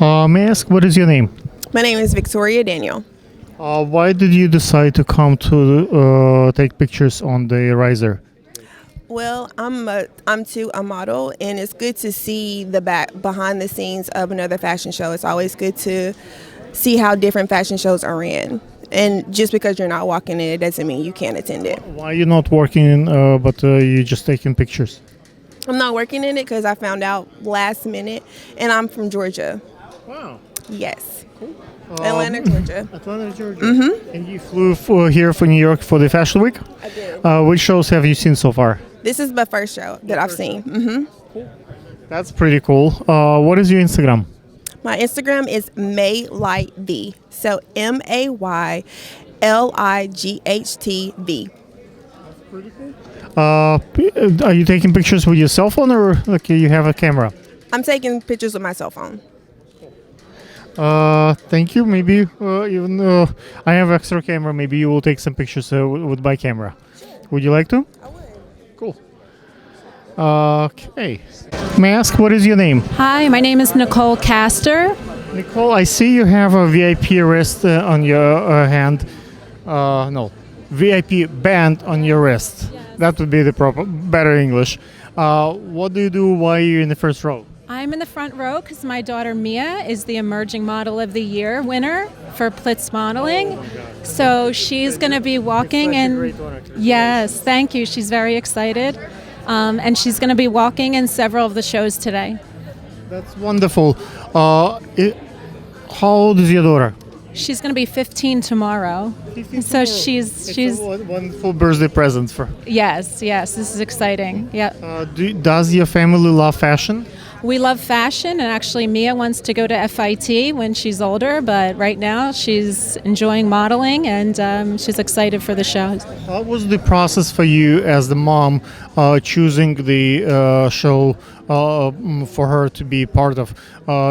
May I ask, what is your name? My name is Victoria Daniel. Why did you decide to come to take pictures on the riser? Well, I'm too a model, and it's good to see the behind the scenes of another fashion show. It's always good to see how different fashion shows are ran. And just because you're not walking in, it doesn't mean you can't attend it. Why are you not working in, but you just taking pictures? I'm not working in it because I found out last minute, and I'm from Georgia. Wow. Yes. Cool. Atlanta, Georgia. Atlanta, Georgia. Mm-hmm. And you flew here for New York for the Fashion Week? I did. Which shows have you seen so far? This is my first show that I've seen. Mm-hmm. Cool. That's pretty cool. What is your Instagram? My Instagram is maylightv. So MAYLIGHTV. That's pretty cool. Are you taking pictures with your cell phone or like you have a camera? I'm taking pictures with my cell phone. Thank you. Maybe even I have extra camera. Maybe you will take some pictures with my camera. Would you like to? I would. Cool. Okay. May I ask, what is your name? Hi, my name is Nicole Castor. Nicole, I see you have a VIP wrist on your hand. No, VIP band on your wrist. Yes. That would be the better English. What do you do? Why are you in the first row? I'm in the front row because my daughter Mia is the Emerging Model of the Year winner for Plitz Modeling. So she's going to be walking and yes, thank you. She's very excited. And she's going to be walking in several of the shows today. That's wonderful. How old is your daughter? She's going to be 15 tomorrow. 15 so tomorrow. she's a wonderful birthday present for her. yes, this is exciting. Yeah. Does your family love fashion? We love fashion, and actually Mia wants to go to FIT when she's older, but right now she's enjoying modeling and she's excited for the show. How was the process for you as the mom choosing the show for her to be part of?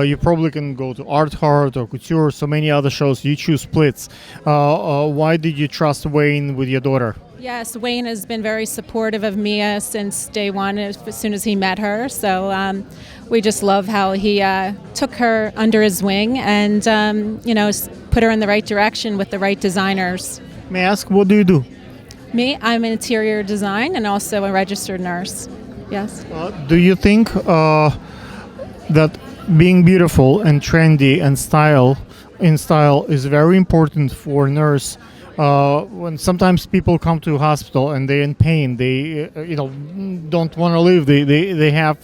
You probably can go to Art Heart or Couture, so many other shows. You choose Plitz. Why did you trust Wayne with your daughter? Yes, Wayne has been very supportive of Mia since day one, as soon as he met her. So we just love how he took her under his wing and, put her in the right direction with the right designers. May I ask, what do you do? Me, I'm in interior design and also a registered nurse. Yes. Do you think that being beautiful and trendy and in style is very important for a nurse? When sometimes people come to hospital and they're in pain, they don't want to leave. They have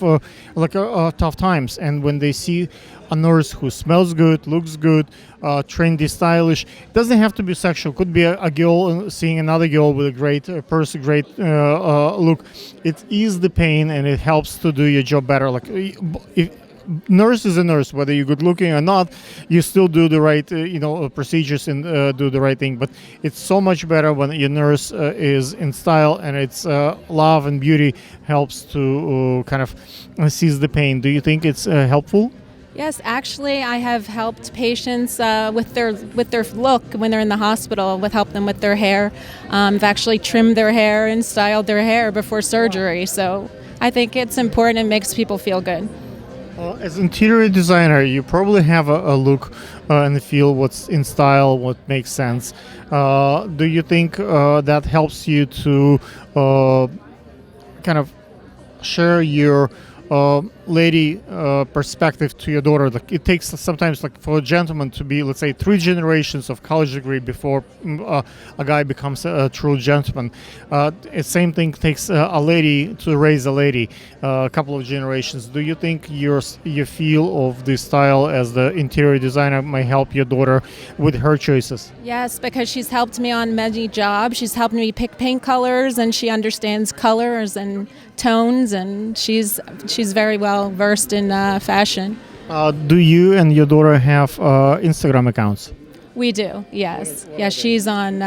tough times, and when they see a nurse who smells good, looks good, trendy, stylish, it doesn't have to be sexual. Could be a girl seeing another girl with a great purse, great look. It eases the pain and it helps to do your job better. Nurse is a nurse, whether you're good looking or not, you still do the right procedures and do the right thing. But it's so much better when your nurse is in style, and it's love and beauty helps to kind of seize the pain. Do you think it's helpful? Yes, actually, I have helped patients with their look when they're in the hospital, help them with their hair. I've actually trimmed their hair and styled their hair before surgery. So I think it's important and makes people feel good. As interior designer, you probably have a look and feel what's in style, what makes sense. Do you think that helps you to kind of share your lady perspective to your daughter? Like, it takes sometimes, like, for a gentleman to be, let's say, 3 generations of college degree before a guy becomes a true gentleman. Same thing takes a lady to raise a lady, a couple of generations. Do you think your feel of the style as the interior designer may help your daughter with her choices? Yes, because she's helped me on many jobs. She's helped me pick paint colors, and she understands colors and tones, and she's very well versed in fashion. Do you and your daughter have Instagram accounts? We do, yes. Yeah, she's on,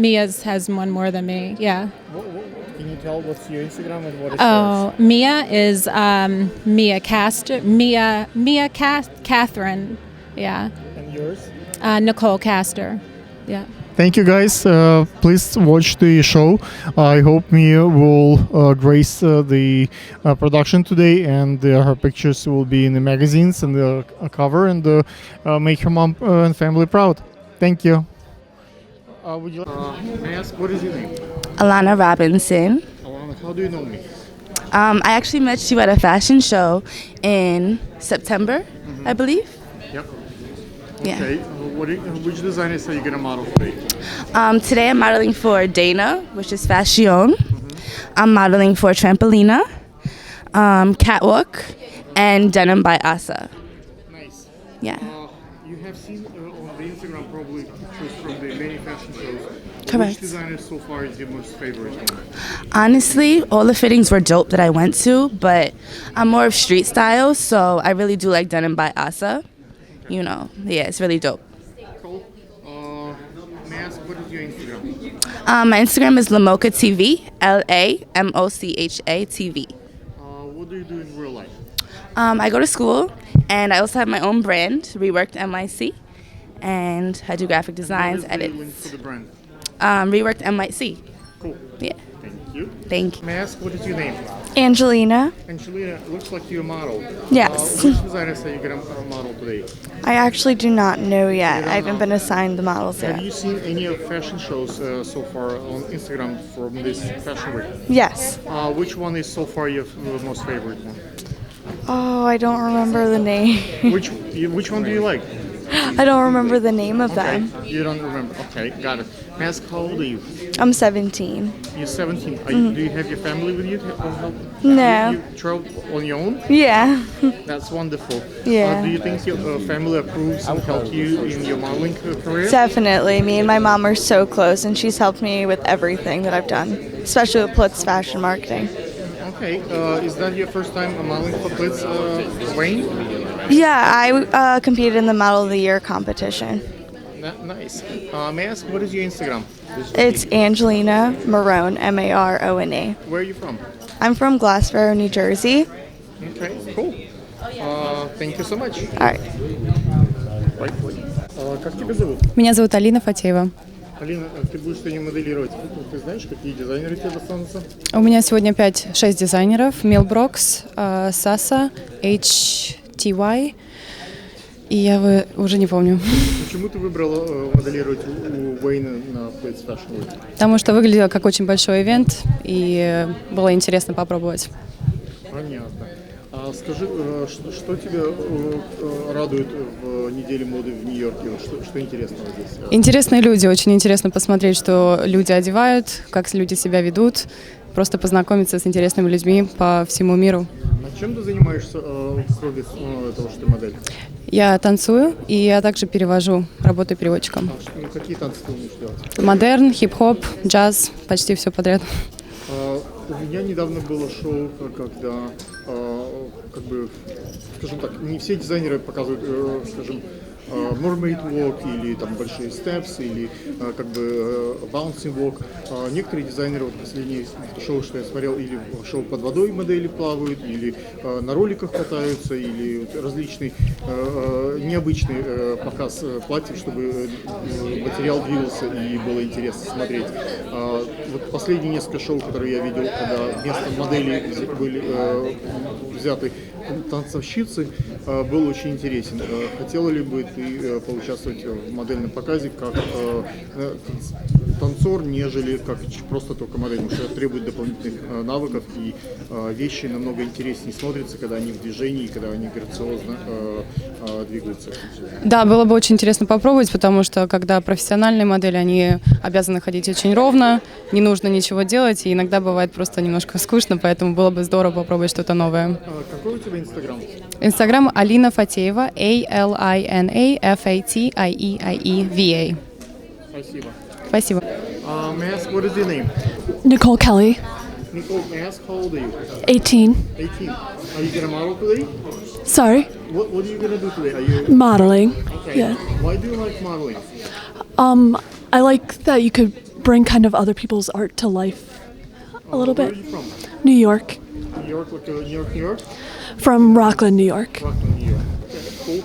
Mia's has one more than me, yeah. Can you tell what's your Instagram and what is yours? Mia is Mia Castor, Catherine, yeah. And yours? Nicole Castor, yeah. Thank you, guys. Please watch the show. I hope Mia will grace the production today, and her pictures will be in the magazines and the cover, and make her mom and family proud. Thank you. Would you may I ask, what is your name? Ilana Robinson. Alana, how do you know me? I actually met you at a fashion show in September, I believe. Yep. Yeah. Okay. Which designers are you going to model today? Today I'm modeling for Dana, which is Fashion. I'm modeling for Trampolina, Catwalk, and Denim by Asa. Nice. Yeah. You have seen on the Instagram probably pictures from the many fashion shows. Correct. Which designer so far is your most favorite one? Honestly, all the fittings were dope that I went to, but I'm more of street style, so I really do like Denim by Asa. You know, yeah, it's really dope. Cool. May I ask, what is your Instagram? My Instagram is Lamocha TV, LAMOCHA TV. What do you do in real life? I go to school, and I also have my own brand, Reworked NYC, and I do graphic designs, What is the link edits. for the brand? Reworked NYC. Cool. Yeah. Thank you. Thank you. May I ask, what is your name? Angelina. Angelina, it looks like you're a model. Yes. Which designers are you going to model today? I actually do not know yet. I haven't been assigned the models Have yet. you seen any of fashion shows so far on Instagram from this fashion week? Yes. Which one is so far your most favorite one? Oh, I don't remember the name. Which one do you like? I don't remember the name of them. You don't remember. Okay, got it. May I ask, how old are you? I'm 17. You're 17. Do you have your family with you? No. You travel on your own? Yeah. That's wonderful. Yeah. Do you think your family approves and helps you in your modeling career? Definitely. Me and my mom are so close, and she's helped me with everything that I've done, especially with Plitz Fashion Marketing. Okay. Is that your first time modeling for Blitz, Wayne? Yeah, I competed in the Model of the Year competition. Nice. May I ask, what is your Instagram? It's Angelina Marone, Marone. Where are you from? I'm from Glassboro, New Jersey. Okay, cool. Thank you so much. All right. Как тебя зовут? Меня зовут Алина Фатеева. Алина, ты будешь сегодня моделировать. Ты знаешь, какие дизайнеры тебе достанутся? У меня сегодня 5-6 дизайнеров. Milbrooks, Sasa, HTY. И я уже не помню. Почему ты выбрала моделировать у Уэйна на Plate Fashion Week? Потому что выглядело как очень большой ивент, и было интересно попробовать. Понятно. А скажи, что тебя радует в неделе моды в Нью-Йорке? Что интересного здесь? Интересные люди. Очень интересно посмотреть, что люди одевают, как люди себя ведут. Просто познакомиться с интересными людьми по всему миру. А чем ты занимаешься, кроме того, что ты модель? Я танцую, и я также перевожу, работаю переводчиком. Какие танцы ты умеешь делать? Модерн, хип-хоп, джаз, почти все подряд. У меня недавно было шоу, когда, как бы, скажем так, не все дизайнеры показывают, скажем, mermaid walk или там большие steps или как бы bouncing walk. Некоторые дизайнеры, вот последние шоу, что я смотрел, или шоу под водой модели плавают, или на роликах катаются, или различный необычный показ платьев, чтобы материал двигался и было интересно смотреть. Вот последние несколько шоу, которые я видел, когда вместо моделей были взяты танцовщицы, был очень интересен. Хотела ли бы ты поучаствовать в модельном показе как танцор, нежели как просто только модель? Потому что это требует дополнительных навыков, и вещи намного интереснее смотрятся, когда они в движении, когда они грациозно двигаются. Да, было бы очень интересно попробовать, потому что когда профессиональные модели, они обязаны ходить очень ровно, не нужно ничего делать, и иногда бывает просто немножко скучно, поэтому было бы здорово попробовать что-то новое. Какой у тебя Инстаграм? Инстаграм Алина Фатеева, ALINAFATIEIEVA. Спасибо. Спасибо. May I ask, what is your name? Nicole Kelly, Nicole, may I ask, how old are you? 18. 18. Are you going to model today? Sorry, What are you going to do today? Are you... modeling. Okay. Yeah. Why do you like modeling? I like that you could bring kind of other people's art to life a little Where bit. are you from? New York, New York, like New York? from Rockland, New York. Rockland, New York. Okay, cool.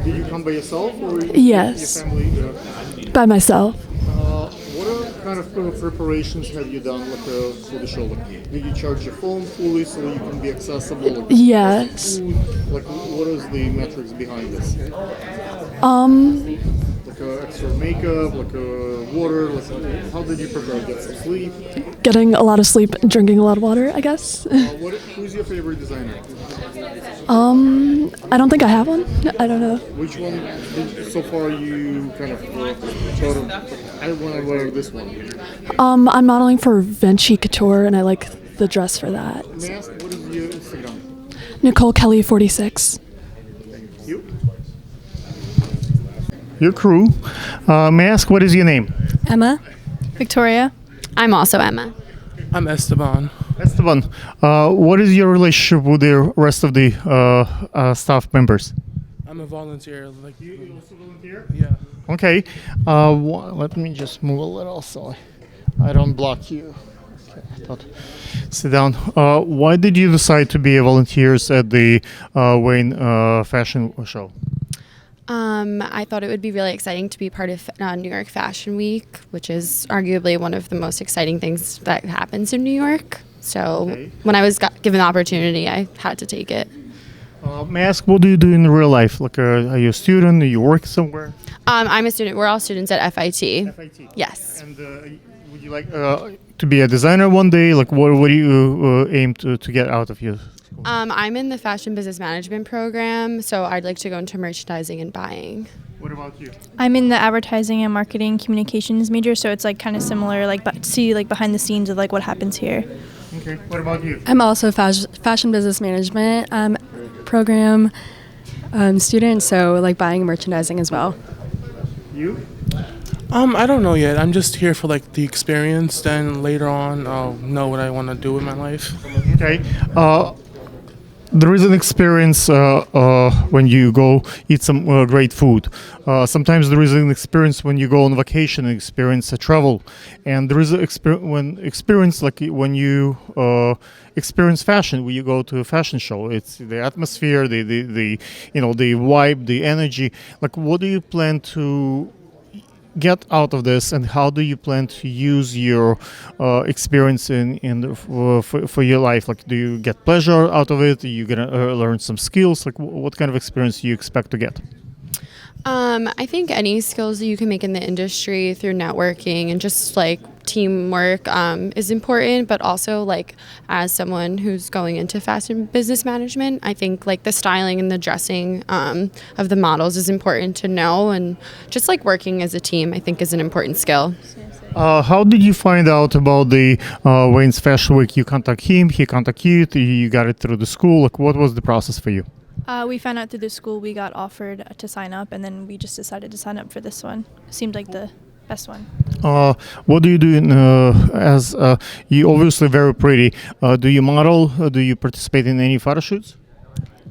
Did you come by yourself or Yes. your family? By myself. What kind of preparations have you done for the show? Like, did you charge your phone fully so you can be accessible? Like, Yes. food? Like, what is the metrics behind this? Like extra makeup, like water. Like, how did you prepare? Get some sleep. Getting a lot of sleep and drinking a lot of water, I guess. Who's your favorite designer? I don't think I have one. I don't know. Which one so far you kind of thought of? I want to wear this one. I'm modeling for Vinci Couture, and I like the dress for that. May I ask what is your Instagram? Nicole Kelly 46. Thank you. Your crew. May I ask what is your name? Emma. Victoria. I'm also Emma. I'm Esteban. Esteban, what is your relationship with the rest of the staff members? I'm a volunteer. Like You also volunteer? yeah. Okay. Let me just move a little so I don't block you. Okay, I thought. Sit down. Why did you decide to be a volunteer at the Wayne fashion show? I thought it would be really exciting to be part of New York Fashion Week, which is arguably one of the most exciting things that happens in New York. So when I was given the opportunity, I had to take it. May I ask, what do you do in real life? Like, are you a student? Do you work somewhere? I'm a student. We're all students at FIT. FIT. Yes. And would you like to be a designer one day? Like, what do you aim to get out of your school? I'm in the Fashion Business Management program, so I'd like to go into merchandising and buying. What about you? I'm in the advertising and marketing communications major, so it's like kind of similar, like see like behind the scenes of like what happens here. Okay. What about you? I'm also fashion business management program student, so like buying and merchandising as well. You? I don't know yet. I'm just here for like the experience. Then later on, I'll know what I want to do with my life. Okay. There is an experience when you go eat some great food. Sometimes there is an experience when you go on vacation and experience travel, and there is an experience like when you experience fashion. When you go to a fashion show, it's the atmosphere, the the vibe, the energy. Like, what do you plan to get out of this, and how do you plan to use your experience for your life? Like, do you get pleasure out of it? Are you gonna learn some skills? Like, what kind of experience do you expect to get? I think any skills that you can make in the industry through networking and just like teamwork is important, but also like as someone who's going into fashion business management, I think like the styling and the dressing of the models is important to know, and just like working as a team I think is an important skill. How did you find out about the Wayne's Fashion Week? You contact him, he contact you, you got it through the school. Like, what was the process for you? We found out through the school we got offered to sign up, and then we just decided to sign up for this one. Seemed like the best one. What do you do as you obviously very pretty? Do you model? Do you participate in any photo shoots?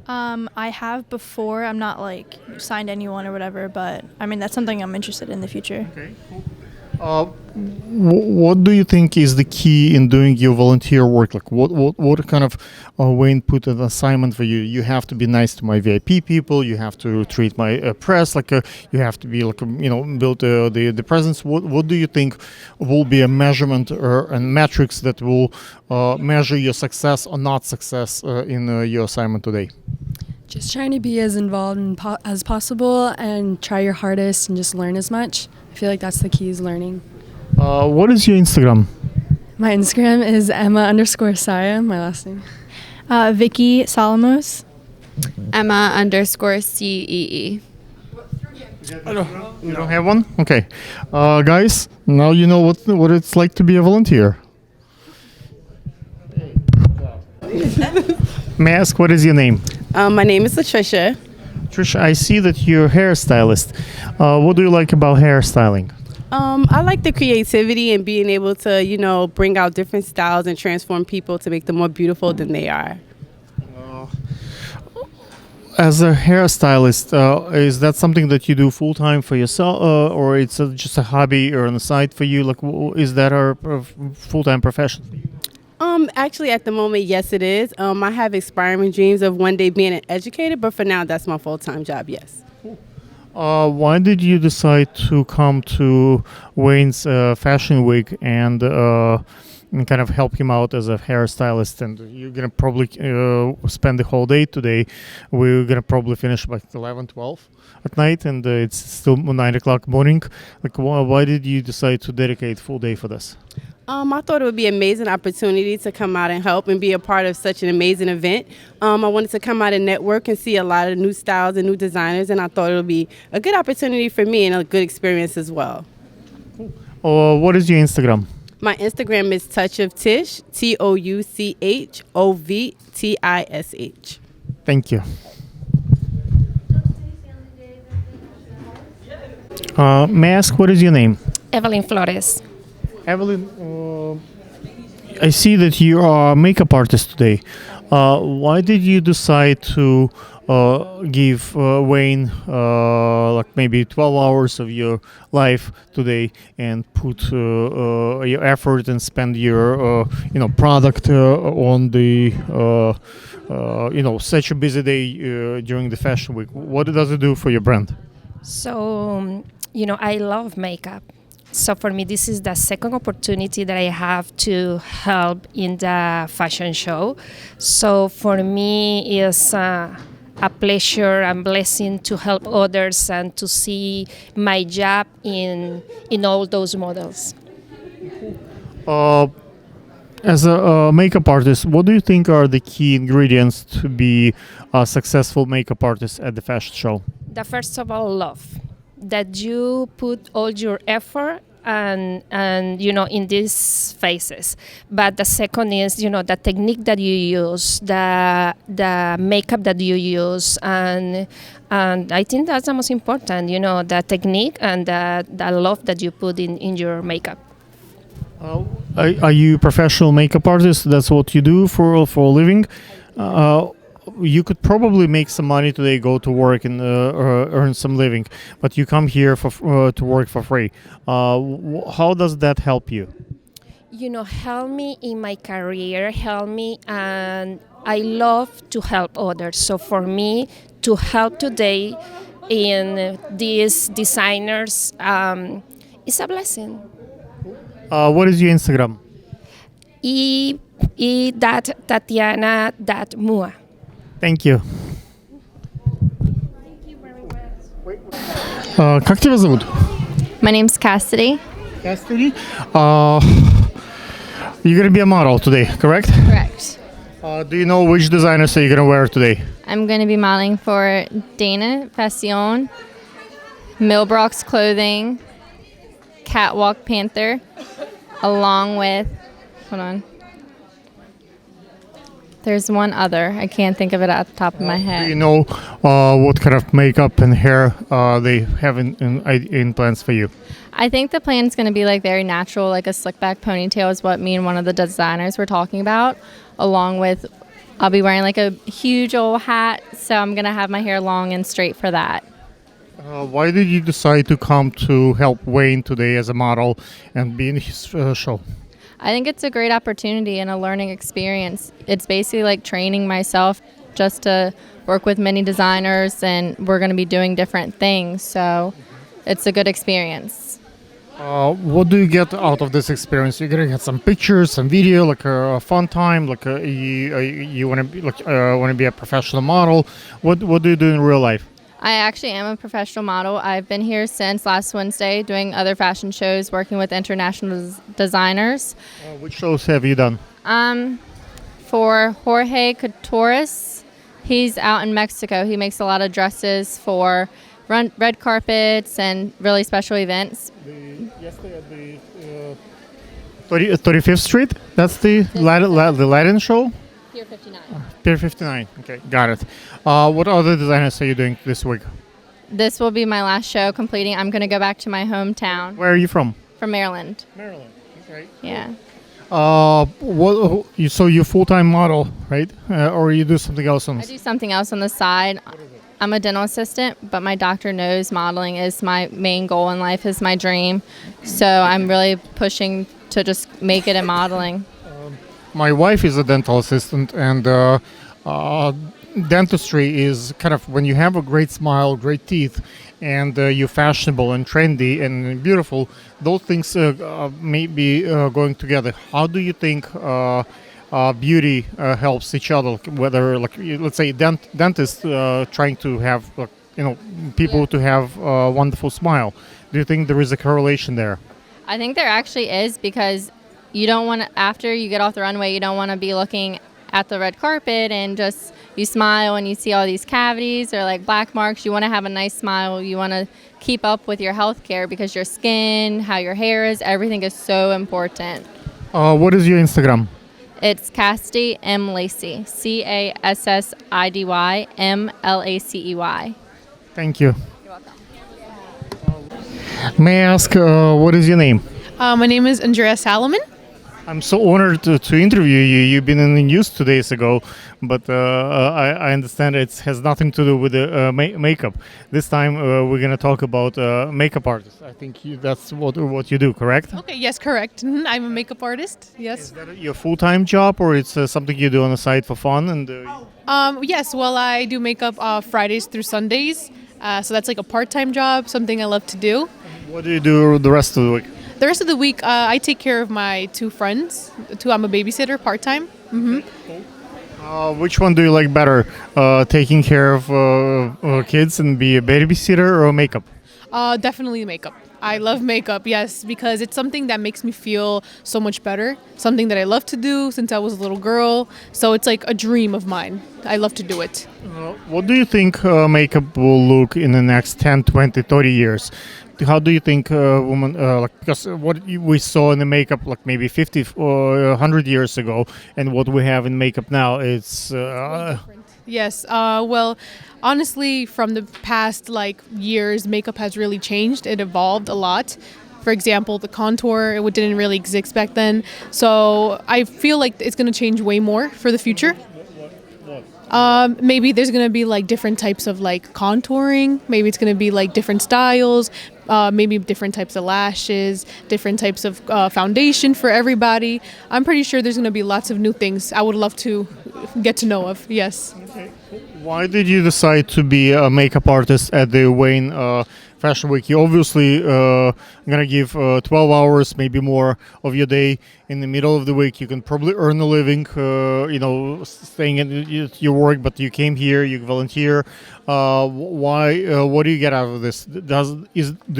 I have before. I'm not like signed anyone or whatever, but I mean that's something I'm interested in the future. Okay, cool. What do you think is the key in doing your volunteer work? Like, what kind of Wayne put an assignment for you? You have to be nice to my VIP people. You have to treat my press like you have to be like build the presence. What do you think will be a measurement and metrics that will measure your success or not success in your assignment today? Just trying to be as involved as possible and try your hardest and just learn as much. I feel like that's the key, is learning. What is your Instagram? My Instagram is Emma_Saya, my last name. Vicky Salomos. Emma_CEE. You don't have one? Okay. Guys, now you know what it's like to be a volunteer. May I ask, what is your name? My name is Latricia. Trisha, I see that you're a hairstylist. What do you like about hairstyling? I like the creativity and being able to, bring out different styles and transform people to make them more beautiful than they are. As a hairstylist, is that something that you do full time for yourself, or it's just a hobby or on the side for you? Like, is that a full time profession for you? Actually, at the moment, yes, it is. I have aspiring dreams of one day being an educator, but for now, that's my full-time job, yes. Why did you decide to come to Wayne's Fashion Week and kind of help him out as a hairstylist? And you're gonna probably spend the whole day today. We're gonna probably finish like 11, 12 at night, and it's still 9 o'clock morning. Like, why did you decide to dedicate full day for this? I thought it would be an amazing opportunity to come out and help and be a part of such an amazing event. I wanted to come out and network and see a lot of new styles and new designers, and I thought it would be a good opportunity for me and a good experience as well. What is your Instagram? My Instagram is Touch of Tish, TouchOvTish. Thank you. May I ask, what is your name? Evelyn Flores. Evelyn, I see that you are a makeup artist today. Why did you decide to give Wayne like maybe 12 hours of your life today and put your effort and spend your product on the such a busy day during the fashion week? What does it do for your brand? So, I love makeup. So for me, this is the second opportunity that I have to help in the fashion show. So for me, it's a pleasure and blessing to help others and to see my job in all those models. As a makeup artist, what do you think are the key ingredients to be a successful makeup artist at the fashion show? The first of all, love. That you put all your effort and in these phases. But the second is the technique that you use, the makeup that you use, and I think that's the most important. The technique and the love that you put in your makeup. Are you a professional makeup artist? That's what you do for a living? You could probably make some money today, go to work and earn some living, but you come here to work for free. How does that help you? Help me in my career, help me, and I love to help others. So for me, to help today in these designers is a blessing. What is your Instagram? Tatiana.mua. Thank you. Как тебя зовут? My name's Cassidy. Cassidy? You're going to be a model today, correct? Correct. Do you know which designers are you going to wear today? I'm going to be modeling for Dana Fashion, Millbrock's Clothing, Catwalk Panther, along with, hold on. There's one other. I can't think of it at the top of my head. Do you know what kind of makeup and hair they have in plans for you? I think the plan's going to be like very natural, like a slick back ponytail is what me and one of the designers were talking about, along with I'll be wearing like a huge old hat, so I'm going to have my hair long and straight for that. Why did you decide to come to help Wayne today as a model and be in his show? I think it's a great opportunity and a learning experience. It's basically like training myself just to work with many designers, and we're going to be doing different things, so it's a good experience. What do you get out of this experience? You're gonna get some pictures, some video, like a fun time. Like you want to be a professional model. What do you do in real life? I actually am a professional model. I've been here since last Wednesday doing other fashion shows, working with international designers. Which shows have you done? For Jorge Couture's, he's out in Mexico. He makes a lot of dresses for red carpets and really special events. Yesterday at the 35th Street? That's the Latin show? Pier 59. Pier 59. Okay, got it. What other designers are you doing this week? This will be my last show completing. I'm going to go back to my hometown. Where are you from? From Maryland. Maryland. Okay. Yeah. So you're full-time model, right? Or you do something else on? I do something else on the side. I'm a dental assistant, but my doctor knows modeling is my main goal in life, is my dream. So I'm really pushing to just make it in modeling. My wife is a dental assistant, and dentistry is kind of when you have a great smile, great teeth, and you're fashionable and trendy and beautiful. Those things may be going together. How do you think beauty helps each other? Whether, like, let's say, dentists trying to have, people to have a wonderful smile. Do you think there is a correlation there? I think there actually is, because you don't want to, after you get off the runway, you don't want to be looking at the red carpet and just you smile and you see all these cavities or like black marks. You want to have a nice smile. You want to keep up with your health care, because your skin, how your hair is, everything is so important. What is your Instagram? It's Casty M. Lacey. Cassidy M. Lacey. Thank you. May I ask, what is your name? My name is Andreas Salomon. I'm so honored to interview you. You've been in the news 2 days ago, but I understand it has nothing to do with the makeup. This time we're going to talk about makeup artists. I think that's what you do, correct? Okay, yes, correct. I'm a makeup artist, yes. Is that your full-time job, or it's something you do on the side for fun? And yes, well, I do makeup Fridays through Sundays, so that's like a part-time job, something I love to do. What do you do the rest of the week? The rest of the week, I take care of my two friends. I'm a babysitter part-time. Mm-hmm. Which one do you like better? Taking care of kids and be a babysitter, or makeup? Definitely makeup. I love makeup, yes, because it's something that makes me feel so much better. Something that I love to do since I was a little girl. So it's like a dream of mine. I love to do it. What do you think makeup will look in the next 10, 20, 30 years? How do you think women, because what we saw in the makeup like maybe 50 or 100 years ago and what we have in makeup now, it's... Yes, well, honestly, from the past years, makeup has really changed. It evolved a lot. For example, the contour, it didn't really exist back then. So I feel like it's going to change way more for the future. Maybe there's going to be different types of contouring. Maybe it's going to be different styles, maybe different types of lashes, different types of foundation for everybody. I'm pretty sure there's going to be lots of new things I would love to get to know of. Yes. Okay. Why did you decide to be a makeup artist at the Wayne Fashion Week? You obviously gonna give 12 hours, maybe more, of your day in the middle of the week. You can probably earn a living, staying at your work, but you came here, you volunteer. Why? What do you get out of this? Do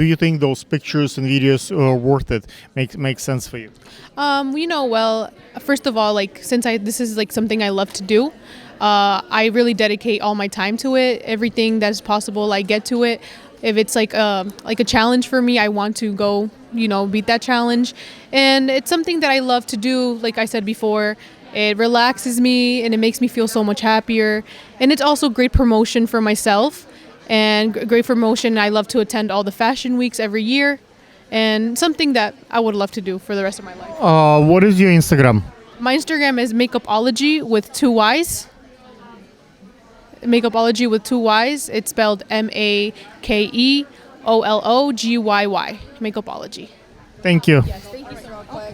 you think those pictures and videos are worth it? Make sense for you? Well, first of all, since this is something I love to do. I really dedicate all my time to it. Everything that's possible, I get to it. If it's like a challenge for me, I want to go, beat that challenge. And it's something that I love to do. Like I said before, it relaxes me and it makes me feel so much happier. And it's also great promotion for myself and great promotion. I love to attend all the fashion weeks every year, and something that I would love to do for the rest of my life. What is your Instagram? My Instagram is Makeupology with 2 Y's. Makeupology with 2 Y's. It's spelled Makeologuyy. Makeupology. Thank you. Yes, thank you so much.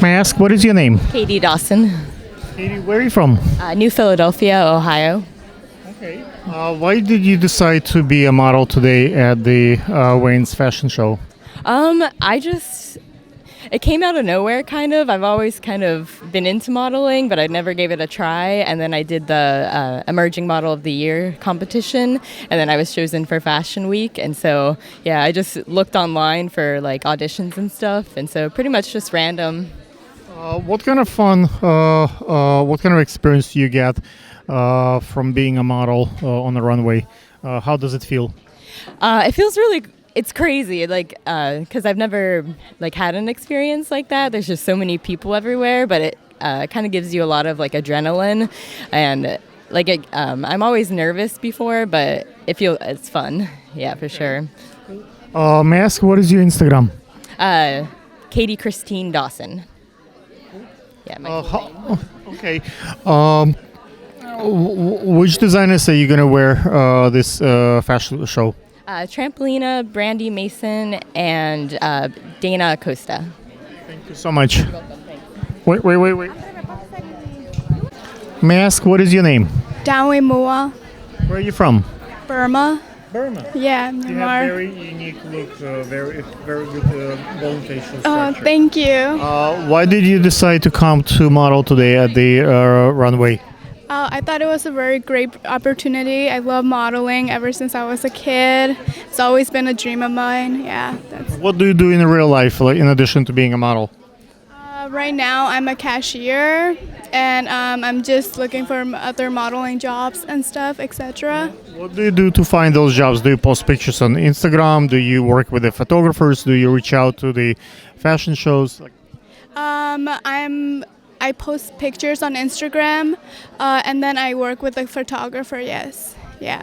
May I ask, what is your name? Katie Dawson. Katie, where are you from? New Philadelphia, Ohio. Okay. Why did you decide to be a model today at the Wayans fashion show? It came out of nowhere, kind of. I've always kind of been into modeling, but I never gave it a try. And then I did the Emerging Model of the Year competition, and then I was chosen for Fashion Week. And so, yeah, I just looked online for auditions and stuff, and so pretty much just random. What kind of fun, what kind of experience do you get from being a model on the runway? How does it feel? It feels really... It's crazy, because I've never had an experience like that. There's just so many people everywhere, but it kind of gives you a lot of adrenaline, and I'm always nervous before, but it's fun. Yeah, for sure. May I ask, what is your Instagram? Katie Christine Dawson. Yeah. Okay. Which designers are you gonna wear this fashion show? Trampolina, Brandy Mason, and Dana Acosta. Thank you so much. You're welcome. Thanks. Wait. May I ask, what is your name? Danwe Mua, Where are you from? Burma. Burma. Yeah, You have Myanmar. very unique look, very good bone facial structure. Thank you. Why did you decide to come to model today at the runway? I thought it was a very great opportunity. I love modeling ever since I was a kid. It's always been a dream of mine. Yeah. What do you do in real life, like, in addition to being a model? Right now, I'm a cashier, and I'm just looking for other modeling jobs and stuff, etc. What do you do to find those jobs? Do you post pictures on Instagram? Do you work with the photographers? Do you reach out to the fashion shows? I post pictures on Instagram, and then I work with a photographer. Yes, yeah.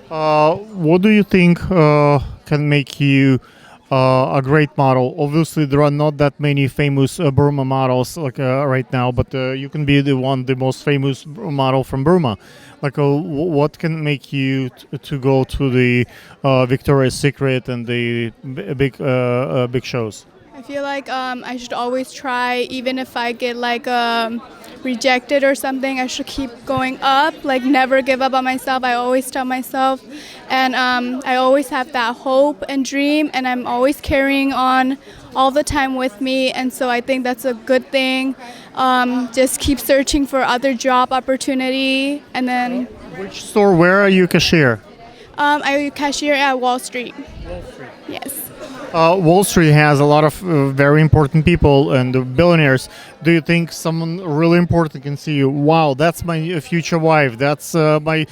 What do you think can make you a great model? Obviously, there are not that many famous Burma models right now, but you can be the most famous model from Burma. What can make you to go to the Victoria's Secret and the big shows? I feel like I should always try, even if I get rejected or something, I should keep going up, never give up on myself. I always tell myself, and I always have that hope and dream, and I'm always carrying on all the time with me, and so I think that's a good thing. Just keep searching for other job opportunity, and then... Which store, where are you cashier? I cashier at Wall Street. Wall Street. Yes. Wall Street has a lot of very important people and billionaires. Do you think someone really important can see you? Wow, that's my future wife. That's my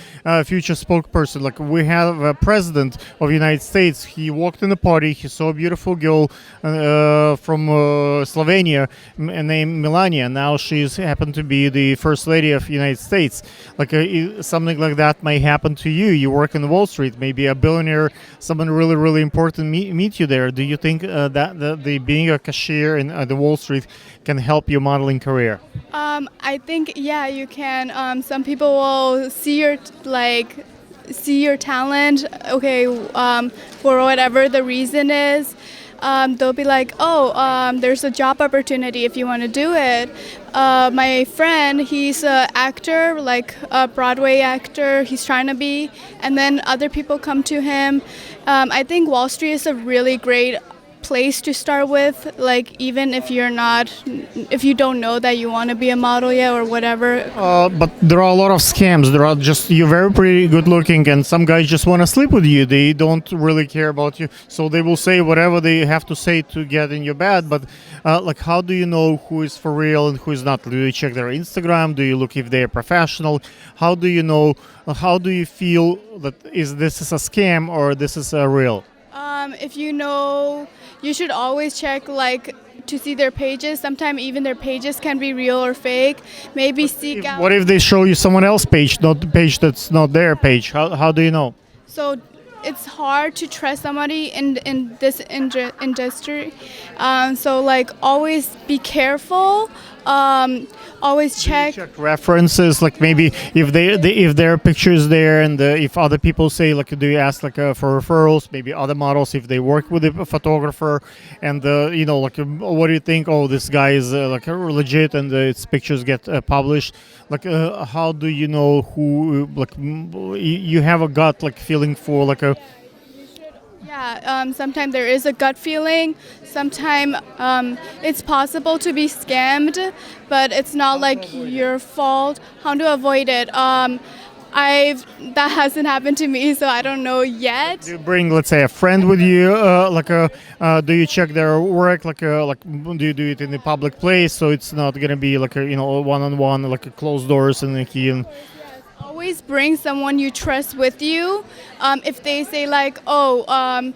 future spokesperson. We have a president of the United States. He walked in the party. He saw a beautiful girl from Slovenia named Melania. Now she's happened to be the first lady of the United States. Something like that may happen to you. You work in Wall Street. Maybe a billionaire, someone really, really important meet you there. Do you think that the being a cashier in the Wall Street can help your modeling career? I think you can. Some people will see your talent. Okay, for whatever the reason is. They'll be like, there's a job opportunity if you want to do it. My friend, he's an actor, a Broadway actor, he's trying to be, and then other people come to him. I think Wall Street is a really great place to start with, even if you don't know that you want to be a model yet or whatever. But there are a lot of scams. You're very pretty good looking, and some guys just want to sleep with you. They don't really care about you, so they will say whatever they have to say to get in your bed. But how do you know who is for real and who is not? Do you check their Instagram? Do you look if they're professional? How do you know? How do you feel that this is a scam or this is real? If you know, you should always check to see their pages. Sometimes even their pages can be real or fake. Maybe seek out. What if they show you someone else's page, not the page that's not their page? How do you know? So it's hard to trust somebody in this industry. So always be careful. Always check references, maybe if there are pictures there, and if other people say, do you ask for referrals? Maybe other models, if they work with a photographer, and what do you think? Oh, this guy is legit, and its pictures get published. How do you know who? You have a gut feeling for a. Yeah, sometimes there is a gut feeling. Sometimes it's possible to be scammed, but it's not your fault. How to avoid it? That hasn't happened to me, so I don't know yet. Do you bring, let's say, a friend with you? Do you check their work? Do you do it in a public place, so it's not gonna be one-on-one, closed doors and a key and. Always bring someone you trust with you. If they say can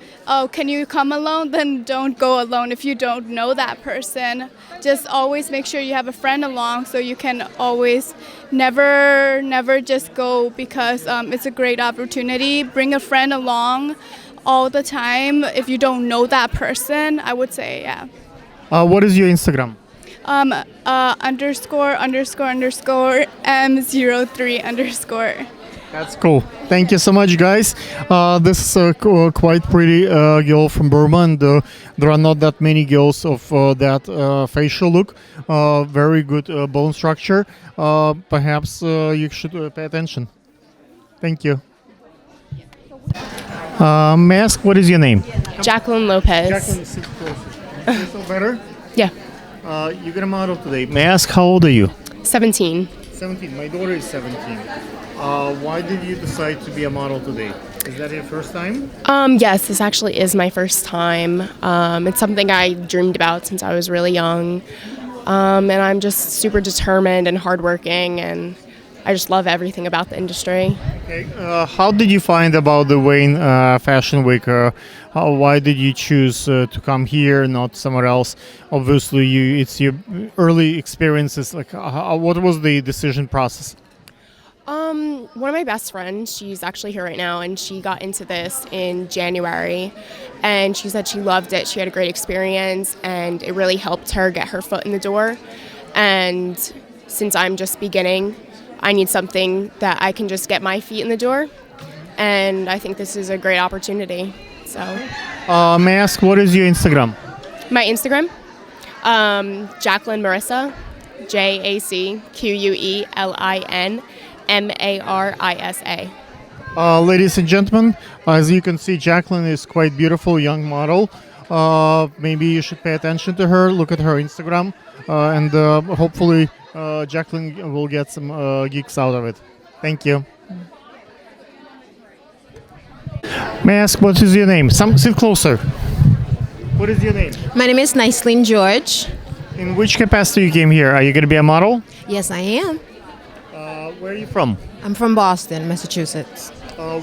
you come alone, then don't go alone if you don't know that person. Just always make sure you have a friend along, so you can always never just go because it's a great opportunity. Bring a friend along all the time if you don't know that person, I would say, yeah. What is your Instagram? ___M03__. That's cool. Thank you so much, guys. This is a quite pretty girl from Burma, and there are not that many girls of that facial look. Very good bone structure. Perhaps you should pay attention. Thank you. May I ask what is your name? Jacqueline Lopez. Jacqueline, sit closer. Is this better? Yeah. You're gonna model today. May I ask how old are you? 17. 17. My daughter is 17. Why did you decide to be a model today? Is that your first time? Yes, this actually is my first time. It's something I dreamed about since I was really young. And I'm just super determined and hardworking, and I just love everything about the industry. Okay. How did you find about the Wayne Fashion Week? Why did you choose to come here, not somewhere else? Obviously, it's your early experiences. Like, what was the decision process? One of my best friends, she's actually here right now, and she got into this in January, and she said she loved it. She had a great experience, and it really helped her get her foot in the door. And since I'm just beginning, I need something that I can just get my feet in the door, and I think this is a great opportunity. So, may I ask what is your Instagram? my Instagram, Jacqueline Marissa, JACQUELINMARISA. Ladies and gentlemen, as you can see, Jacqueline is quite beautiful, young model. Maybe you should pay attention to her. Look at her Instagram, and hopefully Jacqueline will get some geeks out of it. Thank you. May I ask what is your name? Sit closer. What is your name? My name is Nicelene George. In which capacity you came here? Are you going to be a model? Yes, I am. Where are you from? I'm from Boston, Massachusetts.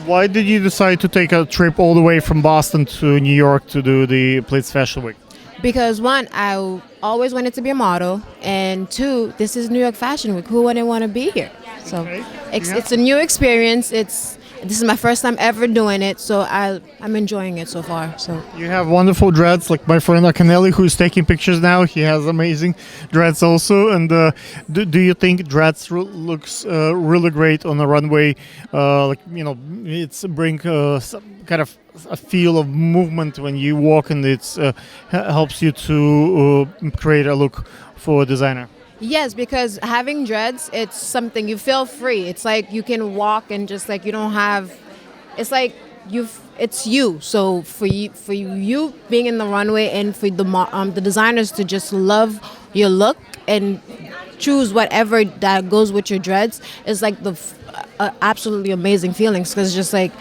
Why did you decide to take a trip all the way from Boston to New York to do the Plitz Fashion Week? Because one, I always wanted to be a model, and two, this is New York Fashion Week. Who wouldn't want to be here? So it's a new experience. This is my first time ever doing it, so I'm enjoying it so far. So you have wonderful dreads, like my friend Akaneli, who's taking pictures now. He has amazing dreads also. And do you think dreads looks really great on the runway? It's bring some kind of a feel of movement when you walk, and it's helps you to create a look for a designer. yes, because having dreads, it's something you feel free. It's like you can walk and just like you don't have. It's like it's you. So for you being in the runway, and for the designers to just love your look and choose whatever that goes with your dreads, is like the absolutely amazing feelings, because it's just like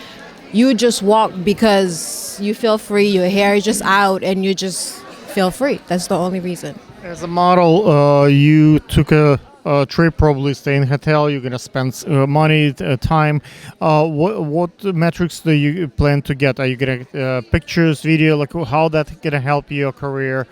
you just walk because you feel free. Your hair is just out, and you just feel free. That's the only reason. As a model, you took a trip, probably stay in a hotel. You're gonna spend money, time. What metrics do you plan to get? Are you gonna pictures, video? Like how that gonna help your career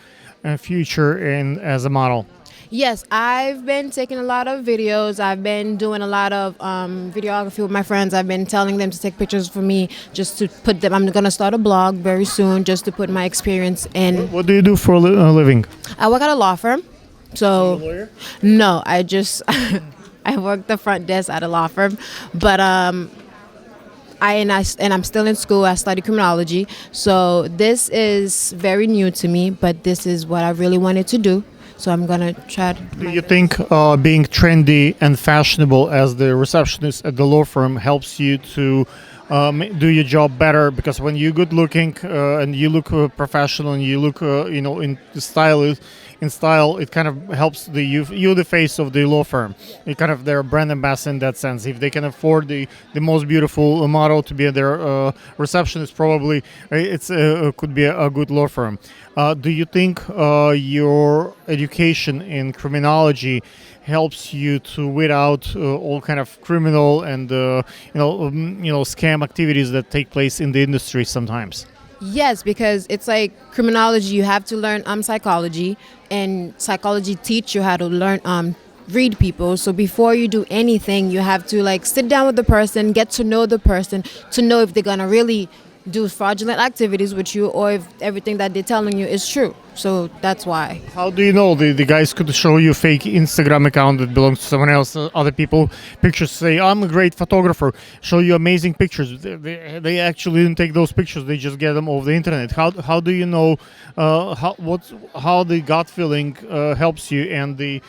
and future as a model? Yes, I've been taking a lot of videos. I've been doing a lot of videography with my friends. I've been telling them to take pictures for me, just to put them. I'm going to start a blog very soon, just to put my experience in. What do you do for a living? I work at a law firm. So, are you a lawyer? No, I just I work the front desk at a law firm, but I'm still in school. I study criminology. So this is very new to me, but this is what I really wanted to do. So I'm gonna try. Do you think being trendy and fashionable as the receptionist at the law firm helps you to do your job better? Because when you're good looking and you look professional and you look in style, it kind of helps you're the face of the law firm. It kind of their brand ambassador in that sense. If they can afford the most beautiful model to be their receptionist, probably it's could be a good law firm. Do you think your education in criminology helps you to weed out all kind of criminal and scam activities that take place in the industry sometimes? Yes, because it's like criminology. You have to learn psychology, and psychology teach you how to learn read people. So before you do anything, you have to like sit down with the person, get to know the person, to know if they're gonna really do fraudulent activities with you, or if everything that they're telling you is true. So that's why. How do you know the guys could show you fake Instagram account that belongs to someone else, other people, pictures, say, I'm a great photographer, show you amazing pictures. They actually didn't take those pictures, they just get them over the internet. How do you know how the gut feeling helps you, and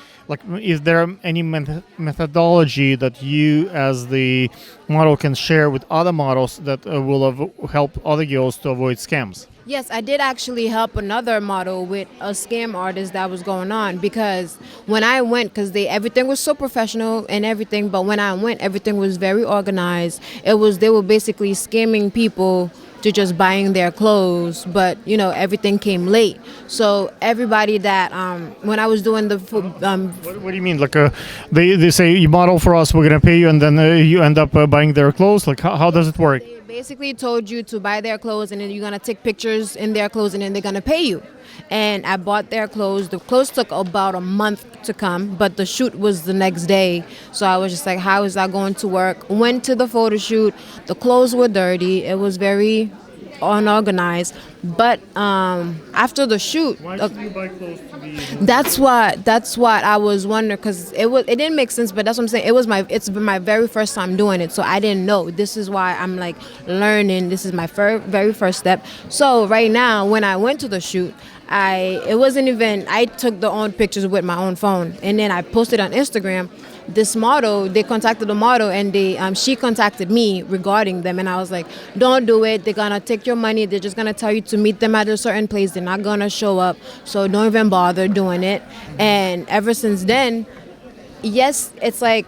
is there any methodology that you as the model can share with other models that will help other girls to avoid scams? Yes, I did actually help another model with a scam artist that was going on, because when I went, because everything was so professional and everything, but when I went, everything was very organized. They were basically scamming people to just buying their clothes, but everything came late. So everybody that when I was doing the what do you mean? Like they say, you model for us, we're gonna pay you, and then you end up buying their clothes. Like how does it work? basically told you to buy their clothes, and then you're gonna take pictures in their clothes, and then they're gonna pay you. And I bought their clothes. The clothes took about a month to come, but the shoot was the next day. So I was just like, how is that going to work? Went to the photo shoot. The clothes were dirty. It was very unorganized. But after the shoot, why should you buy clothes to be? That's what I was wondering, because it didn't make sense. But that's what I'm saying. It's been my very first time doing it, so I didn't know. This is why I'm like learning. This is my very first step. So right now, when I went to the shoot, I took the own pictures with my own phone, and then I posted on Instagram. This model, they contacted the model, and she contacted me regarding them, and I was like, don't do it. They're gonna take your money. They're just gonna tell you to meet them at a certain place. They're not gonna show up, so don't even bother doing it. And ever since then, yes, it's like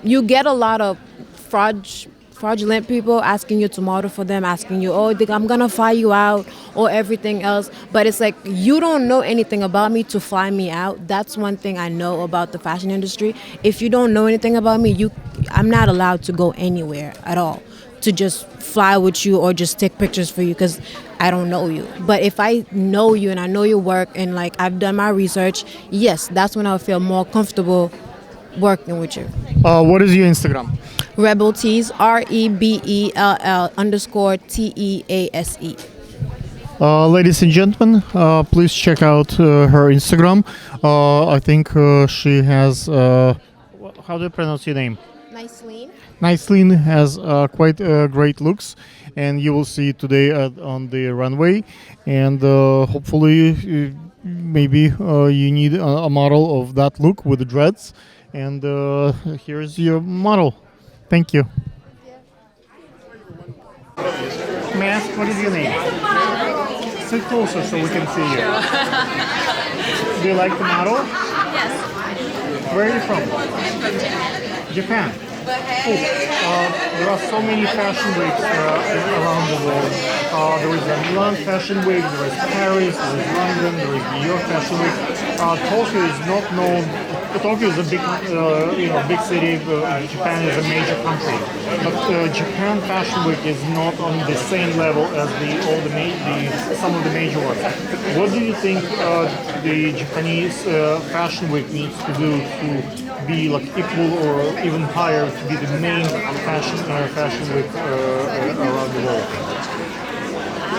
you get a lot of fraudulent people asking you to model for them, asking you, I'm gonna fly you out or everything else. But it's like, you don't know anything about me to fly me out. That's one thing I know about the fashion industry. If you don't know anything about me, I'm not allowed to go anywhere at all to just fly with you or just take pictures for you, because I don't know you. But if I know you and I know your work and like I've done my research, yes, that's when I'll feel more comfortable working with you. What is your Instagram? Rebel Tees, REBELL_TEASE. Ladies and gentlemen, please check out her Instagram. I think she has, how do you pronounce your name? Niceline has quite great looks, and you will see it today on the runway. And hopefully, maybe you need a model of that look with the dreads. And here's your model. Thank you. May I ask, what is your name? Sit closer so we can see you. Do you like the model? Yes. Where are you from? I'm from Japan. Japan. Cool. There are so many fashion weeks around the world. There is a Milan Fashion Week, there is Paris, there is London, there is New York Fashion Week. Tokyo is not known. Tokyo is a big, big city. Japan is a major country, but Japan Fashion Week is not on the same level as some of the major ones. What do you think the Japanese Fashion Week needs to do to be like equal or even higher to be the main fashion week around the world? I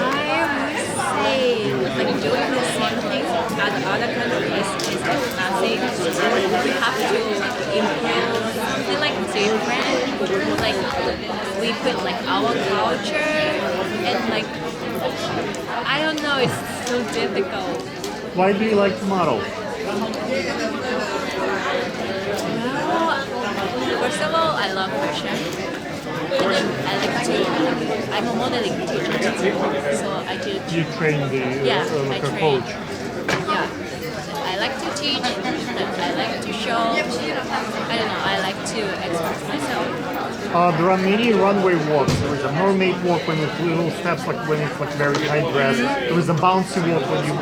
would say like doing the same thing as other countries is like nothing. We have to improve something like different. Like we put like our culture and like I don't know, it's so difficult. Why do you like to model? First of all, I love fashion. And I'm a modeling teacher too, so I teach. You train like a coach. Yeah, I like to teach, I like to show, I don't know, I like to express myself. There are many runway walks. There is a mermaid walk when it's little steps, like when it's like very tight dress. There is a bouncy walk when you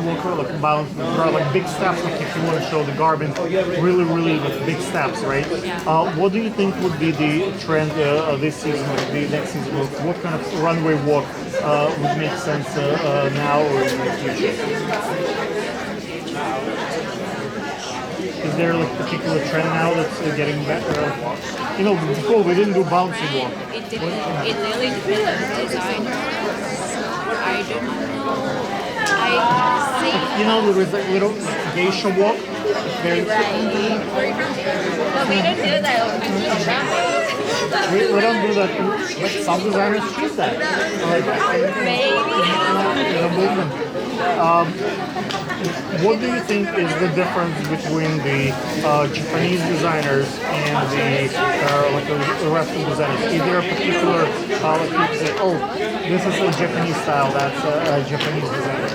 walk like bounce. There are like big steps, like if you want to show the garment, really, really like big steps, right? What do you think would be the trend this season, or the next season? What kind of runway walk would make sense now or in the future? Is there like a particular trend now that's getting better? Before we didn't do bouncy walk. It really depends on the designer. I don't know. I You know, there is a little geisha walk. Very No, we don't do that. we don't do that, but some designers choose that. Maybe. The movement. What do you think is the difference between the Japanese designers and the like the Western designers? Is there a particular like you say, oh, this is a Japanese style, that's a Japanese designer?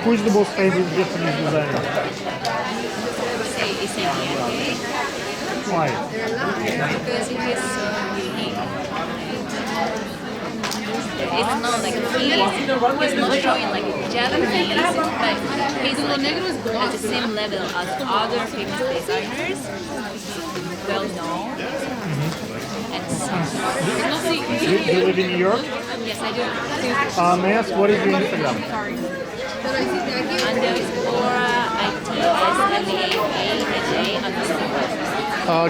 Who is the most favorite Japanese designer? Why? Because he is so unique. It's not like he's not showing like Japanese, but he's like at the same level as other famous designers. Well known. And so. You live in New York? Yes, I do. May I ask, what is your Instagram?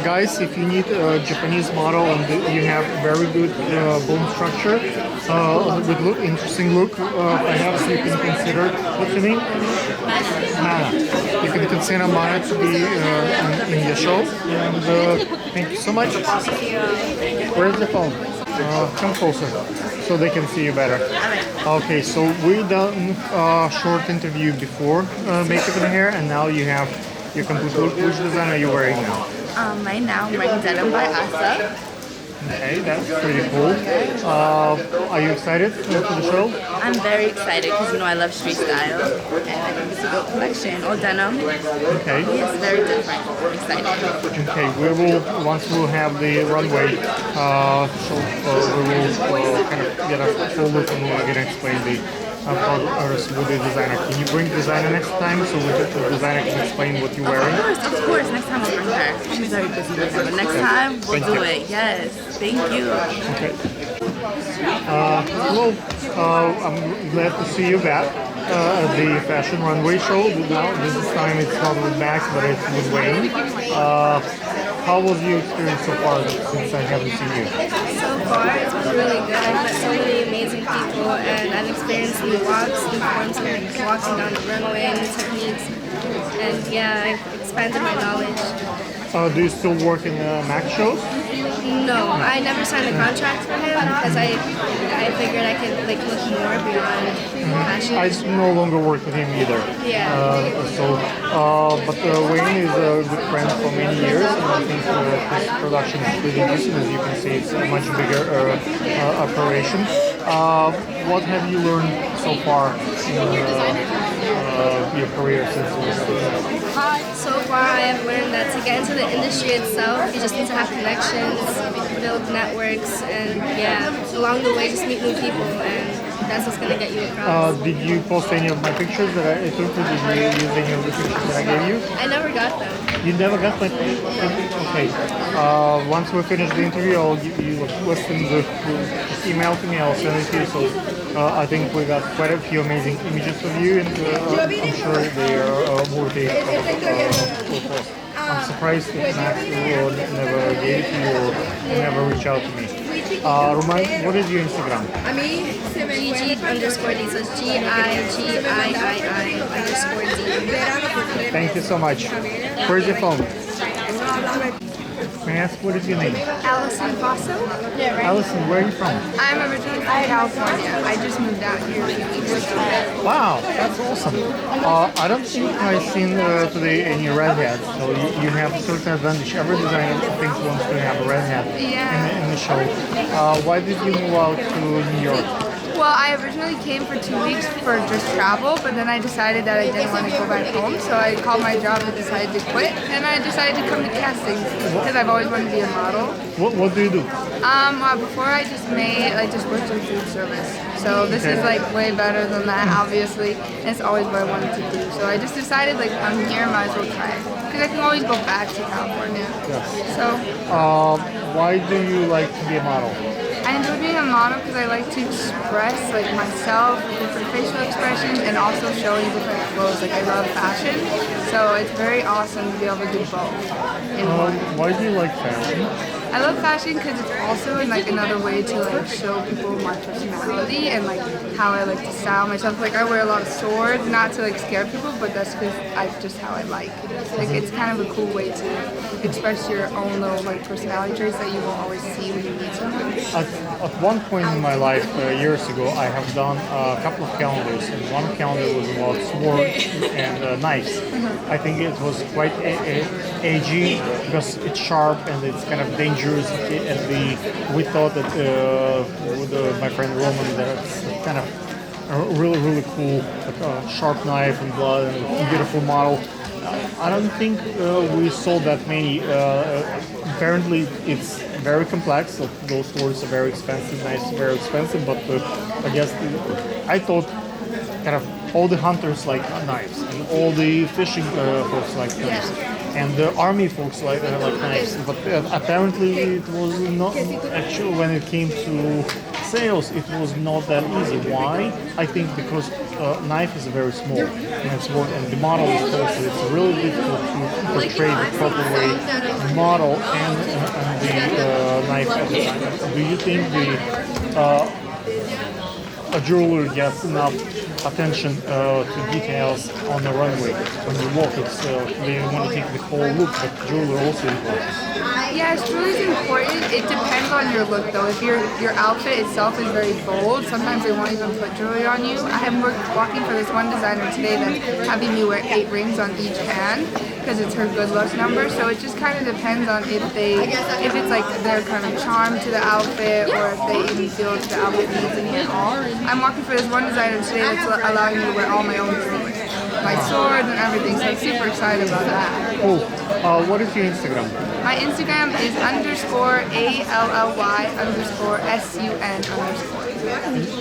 Guys, if you need a Japanese model and you have very good bone structure, with interesting look, perhaps you can consider, what's your name? Mana. You can consider Mana to be in the show. And thank you so much. Where's the phone? Come closer so they can see you better. Okay, so we done a short interview before makeup and hair, and now you have your complete look. Which design are you wearing now? Right now I'm wearing denim by Asa. Okay, that's pretty cool. Are you excited for the show? I'm very excited because I love street style and I think it's a good collection. All denim. Okay. It's very different. I'm excited. Okay, once we'll have the runway show, we will kind of get a full look and we're gonna explain the progress with the designer. Can you bring the designer next time so the designer can explain what you're wearing? Of course. Next time I'll bring her. She's very busy right now, but next time we'll do it. Yes. Thank you. Okay. I'm glad to see you back at the Fashion Runway show. Now, this time it's not with Max, but it's with Wayne. How was your experience so far since I haven't seen you? So far, it's been really good. I've met so many amazing people, and I've experienced new walks, new forms of walking down the runway, and new techniques. And yeah, I've expanded my knowledge. Do you still work in Max shows? No, I never signed a contract for him because I figured I could look more beyond fashion. I no longer work with him either. Yeah. But Wayne is a good friend for many years, and I think his production is really decent. As you can see, it's a much bigger operation. What have you learned so far in your career since you started? So far, I have learned that to get into the industry itself, you just need to have connections, build networks, and yeah, along the way, just meet new people, and that's what's going to get you across. Did you post any of my pictures that I took? Did you use any of the pictures that I gave you? I never got them. You never got my pictures? Okay. Once we finish the interview, I'll give you a list and just email to me. I'll send it to you. So I think we got quite a few amazing images of you, and I'm sure they are worthy of post. I'm surprised that Max never gave it to you or never reached out to me. Roman, what is your Instagram? Gigi_D, so it's GIGIII_D. Thank you so much. Where's your phone? May I ask, what is your name? Allison Fosso. Allison, where are you from? I'm originally from California. I just moved out here a few weeks ago. Wow, that's awesome. I don't think I've seen today any red hats, so you have a certain advantage. Every designer thinks wants to have a red hat in the show. Why did you move out to New York? Well, I originally came for 2 weeks for just travel, but then I decided that I didn't want to go back home, so I called my job and decided to quit, and I decided to come to castings because I've always wanted to be a model. What do you do? Before I just worked in food service, so this is like way better than that, obviously, and it's always what I wanted to do. So I just decided I'm here, might as well try it, because I can always go back to California. Yes. So. Why do you like to be a model? I enjoy being a model because I like to express myself, different facial expressions, and also showing different clothes. I love fashion, so it's very awesome to be able to do both. Why do you like fashion? I love fashion because it's also like another way to like show people my personality and like how I like to style myself. Like I wear a lot of swords, not to like scare people, but that's just how I like. Like it's kind of a cool way to express your own little like personality traits that you won't always see when you meet someone. At one point in my life, years ago, I have done a couple of calendars, and one calendar was about swords and knives. I think it was quite edgy because it's sharp and it's kind of dangerous. And we thought that with my friend Roman, that's kind of a really cool, like, sharp knife and blood and beautiful model. I don't think we sold that many. Apparently, it's very complex. So those swords are very expensive, knives are very expensive. But I guess I thought kind of all the hunters like knives, and all the fishing folks like knives, and the army folks like knives. But apparently, it was not actually when it came to sales. It was not that easy. Why? I think because knife is very small, and the model is small, so it's really difficult to portray the proper way the model and the knife at the time. Do you think a jeweler gets enough attention to details on the runway when you walk? They want to take the whole look, but jeweler also important. Yes, jewelry is important. It depends on your look though. If your outfit itself is very bold, sometimes they won't even put jewelry on you. I am walking for this one designer today that's having me wear 8 rings on each hand because it's her good luck number. So it just kind of depends on if it's like their kind of charm to the outfit or if they even feel the outfit needs any at all. I'm walking for this one designer today that's allowing me to wear all my own jewelry, my swords and everything. So I'm super excited about that. Cool. What is your Instagram? My Instagram is _ALLY_SUN_.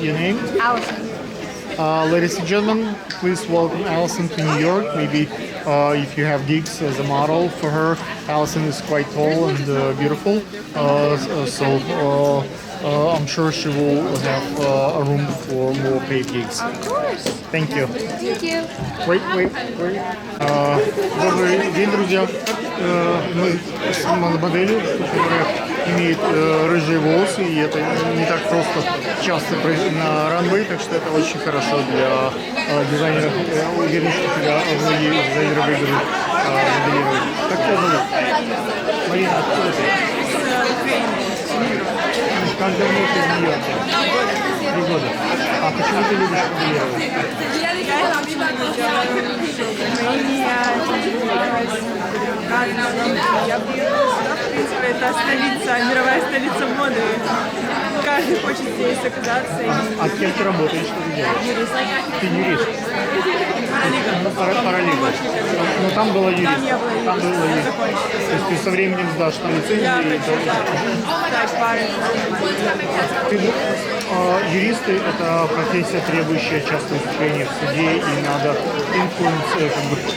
Your name? Allison. Ladies and gentlemen, please welcome Allison to New York. Maybe if you have gigs as a model for her, Allison is quite tall and beautiful. I'm sure she will have a room for more paid gigs. Of course. Thank you. Thank you. Wait. Добрый день, друзья. Мы с моделью, которая имеет рыжие волосы, и это не так просто часто на ранвей, так что это очень хорошо для дизайнеров. Уверен, что тебя многие дизайнеры выберут моделировать. Как тебя зовут? Марина, откуда ты? Как давно ты в Нью-Йорке? 3 года. А почему ты любишь моделировать? Я приехала сюда, в принципе, это столица, мировая столица моды. Каждый хочет здесь оказаться. А кем ты работаешь, что ты делаешь? Юрист. Ты юрист? Параллельно. Но там была юрист. Там была юрист. То есть ты со временем сдашь там лицензию и юристы – это профессия, требующая часто выступления в суде, и надо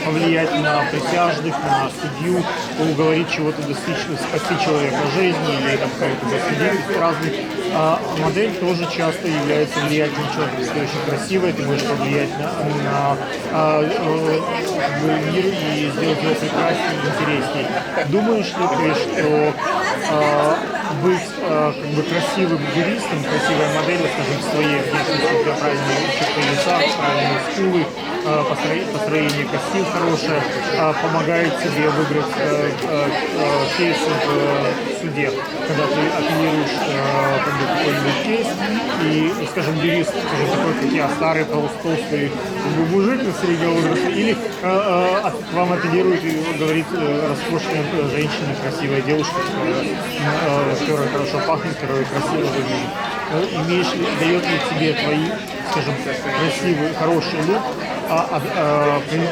повлиять на присяжных, на судью, уговорить чего-то достичь, спасти человека жизни или как-то засудить разных. Модель тоже часто является влиятельным человеком. Если ты очень красивая, ты можешь повлиять на мир и сделать его прекраснее и интереснее. Думаешь ли ты, что быть красивым юристом, красивой моделью, скажем, своей внешности, у тебя правильные черты лица, правильные скулы, построение костей хорошее, помогает тебе выиграть кейсы в суде, когда ты апеллируешь какой-нибудь кейс, и, скажем, юрист, такой, как я, старый, толстый мужик среднего возраста, или к вам апеллирует и говорит роскошная женщина, красивая девушка, которая хорошо пахнет, которая красиво выглядит. Дает ли тебе твои, скажем, красивый, хороший лук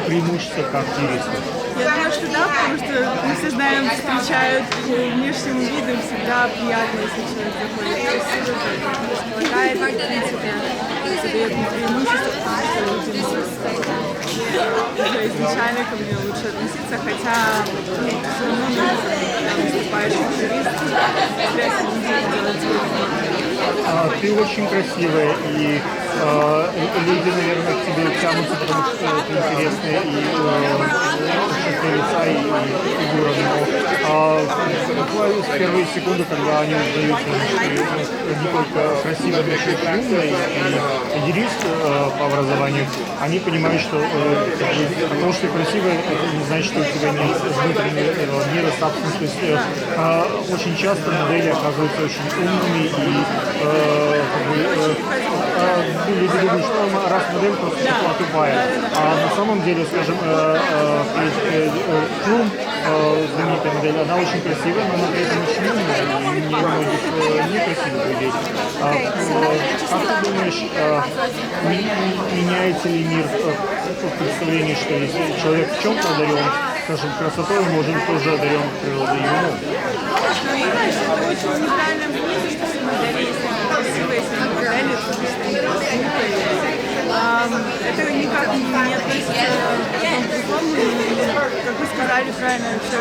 преимущество как юриста? Я думаю, что да, потому что мы все знаем, встречают по внешнему виду, всегда приятно, если человек заходит красиво, хватает, в принципе, задает мне преимущество, потому что люди уже изначально ко мне лучше относиться, хотя все равно нужно, когда выступаешь как юрист, интересно делать Ты очень красивая, и люди, наверное, к тебе тянутся, потому что ты интересная, и черты лица, и фигура. Но буквально с первой секунды, когда они узнают, что не только красивый, но еще и умный и юрист по образованию, они понимают, что потому что ты красивый, это не значит, что у тебя нет внутреннего мира, собственности. То есть очень часто модели оказываются очень умными и люди думают, что раз модель просто тупая. А на самом деле, скажем, Клум, знаменитая модель, она очень красивая, но она при этом очень умная, и не многих некрасивых людей. Как ты думаешь, меняется ли мир в представлении, что если человек в чем-то одарен, скажем, красотой, он может тоже одарен природой и умом? Это очень уникальное мнение, что все модели, если они красивые, если они модели, то это никак не относится к другому, как вы сказали правильно, что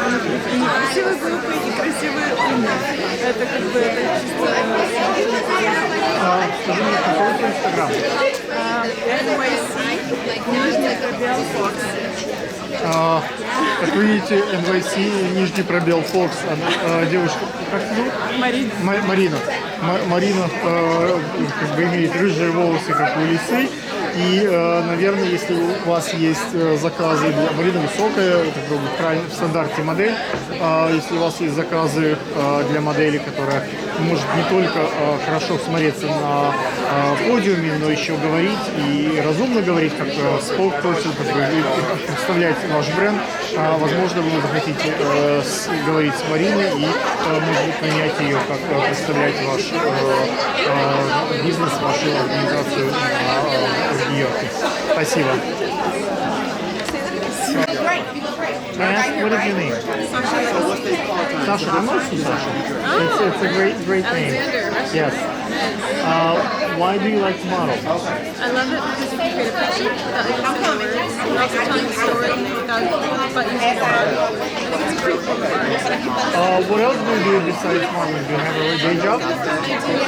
не красивый глупый, не красивый умный. Это как бы это чисто... Скажи мне, какой у тебя Инстаграм? NYC, нижний пробел Fox. Как вы видите, NYC, нижний пробел Fox. Девушка, как зовут? Марина. Марина как бы имеет рыжие волосы, как у лисы. И, наверное, если у вас есть заказы, Марина высокая, как бы в стандарте модель, если у вас есть заказы для модели, которая может не только хорошо смотреться на подиуме, но еще говорить и разумно говорить, как спокойствие, представлять ваш бренд, возможно, вы захотите говорить с Мариной и, может быть, нанять ее, как представлять ваш бизнес, вашу организацию в Нью-Йорке. Спасибо. May I ask, what is your name? Sasha. I'm also Sasha. It's a great name. Yes. Why do you like to model? I love it because you can create a picture without using words. You're also telling a story but using words. I think it's a great form of art. What else do you do besides modeling? Do you have a day job? I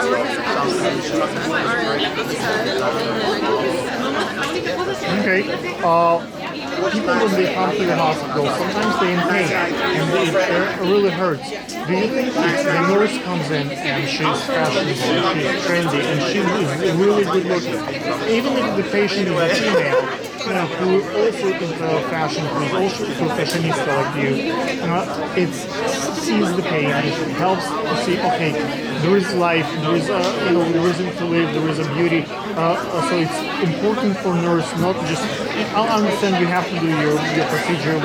work as a publicist. I'm an RN on the side, and I Okay. People, when they come to the hospital, sometimes they're in pain and it really hurts. Do you think if the nurse comes in and she's fashionable, she's trendy, and she's really good looking, even if the patient is a female, who also into fashion, who's also a fashionista like you, it sees the pain, it helps to see, okay, there is life, there is a reason to live, there is a beauty. So it's important for nurse not just, I understand you have to do your procedure,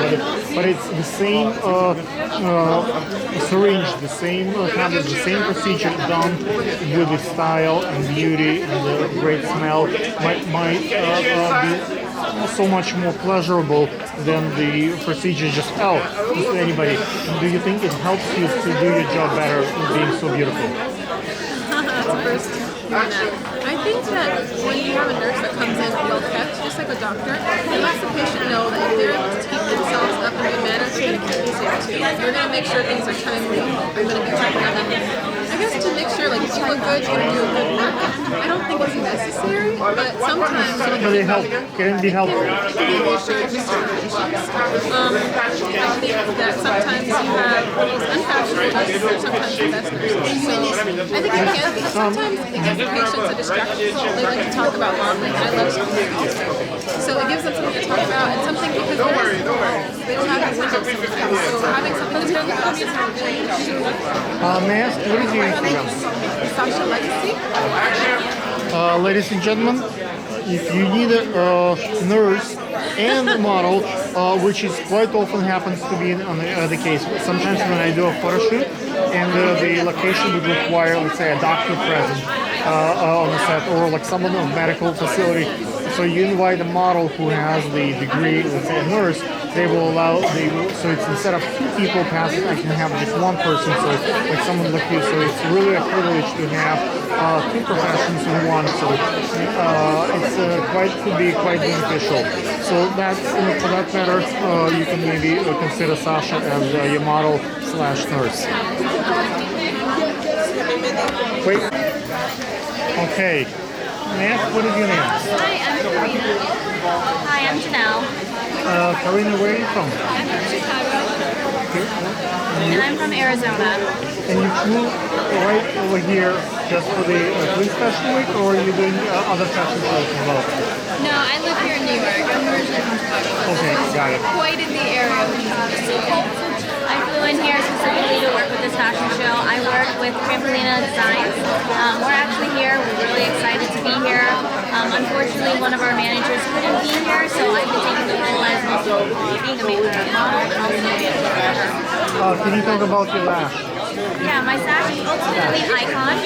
but it's the same syringe, the same habit, the same procedure done with the style and beauty and the great smell might be so much more pleasurable than the procedure just to anybody. Do you think it helps you to do your job better being so beautiful? That's the first hearing that. I think that when you have a nurse that comes in well kept, just like a doctor, it lets the patient know that if they're able to keep themselves up in good manner, they're going to keep themselves too. We're going to make sure things are timely. I'm going to be checking on them. I guess to make sure, like, if you look good, you're going to do good work. I don't think it's necessary, but sometimes... But it helps. Can it be helpful? It can be reassuring to certain patients. I think that sometimes you have the most unfashionable nurses are sometimes the best nurses. So I think it can be. Sometimes it gives the patients a distraction. They like to talk about modeling. I love something also. So it gives them something to talk about and something because they don't have any windows sometimes. So having something to talk about is really important. May I ask, what is your Instagram? Sasha Legacy. Ladies and gentlemen, if you need a nurse and a model, which is quite often happens to be the case. Sometimes when I do a photo shoot and the location would require, let's say, a doctor present on the set or like someone of medical facility. So you invite a model who has the degree, let's say a nurse, they will allow, so it's instead of two people passing, I can have just one person, so it's like someone like you. So it's really a privilege to have two professions in one, so it's could be quite beneficial. So that's, for that matter, you can maybe consider Sasha as your model / nurse. Wait. Okay. May I ask, what is your name? Hi, I'm Janelle. Karina, where are you from? I'm from Chicago. And I'm from Arizona. And you flew right over here just for the Queen's Fashion Week, or are you doing other fashion shows as well? No, I live here in New York. I'm originally from Chicago. Okay, got it. Quite in the area, which is really cool. I flew in here specifically to work with this fashion show. I work with Trampolina Designs. We're actually here. We're really excited to be here. Unfortunately, one of our managers couldn't be here, so I've been taking the role as also being the manager model and also being a photographer. Can you talk about your lash? Yeah, my sash is ultimately Icon.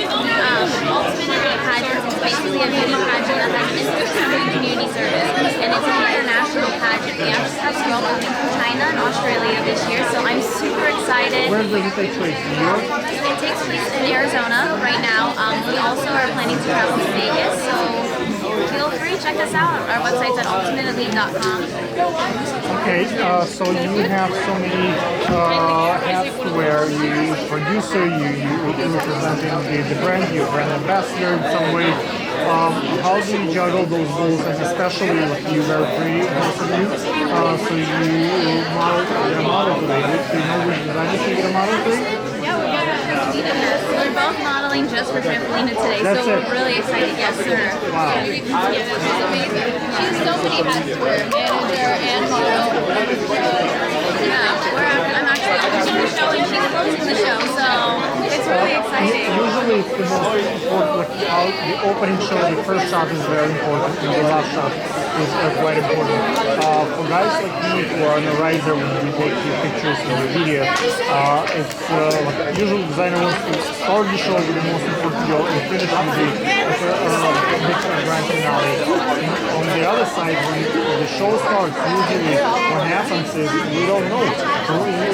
Ultimately pageant is basically a beauty pageant that has institutional community service, and it's an international pageant. We actually have a girl coming from China and Australia this year, so I'm super excited. Where does it take place? New York? It takes place in Arizona right now. We also are planning to travel to Vegas, so feel free, check us out. Our website's at ultimateelite.com. Okay, so you have so many hats to wear. You producer, you representing the brand, you're brand ambassador in some way. How do you juggle those roles, and especially with you very pretty, both of you? So you model today. Do you know which designer you get a model today? We're both modeling just for Trampolina today, That's so it. we're really excited. Yes, sir. Wow. She's amazing. She has so many hats to wear, manager and model. Yeah, I'm actually opening the show and she's closing the show, so it's really exciting. Usually it's the most important, like the opening show, the first shot is very important, and the last shot is quite important. For guys like me who are on the riser when we take your pictures and your video, it's like usually the designer wants to start the show with the most important girl and finish with the big grand finale. On the other side, when the show starts, usually what happens is we don't know.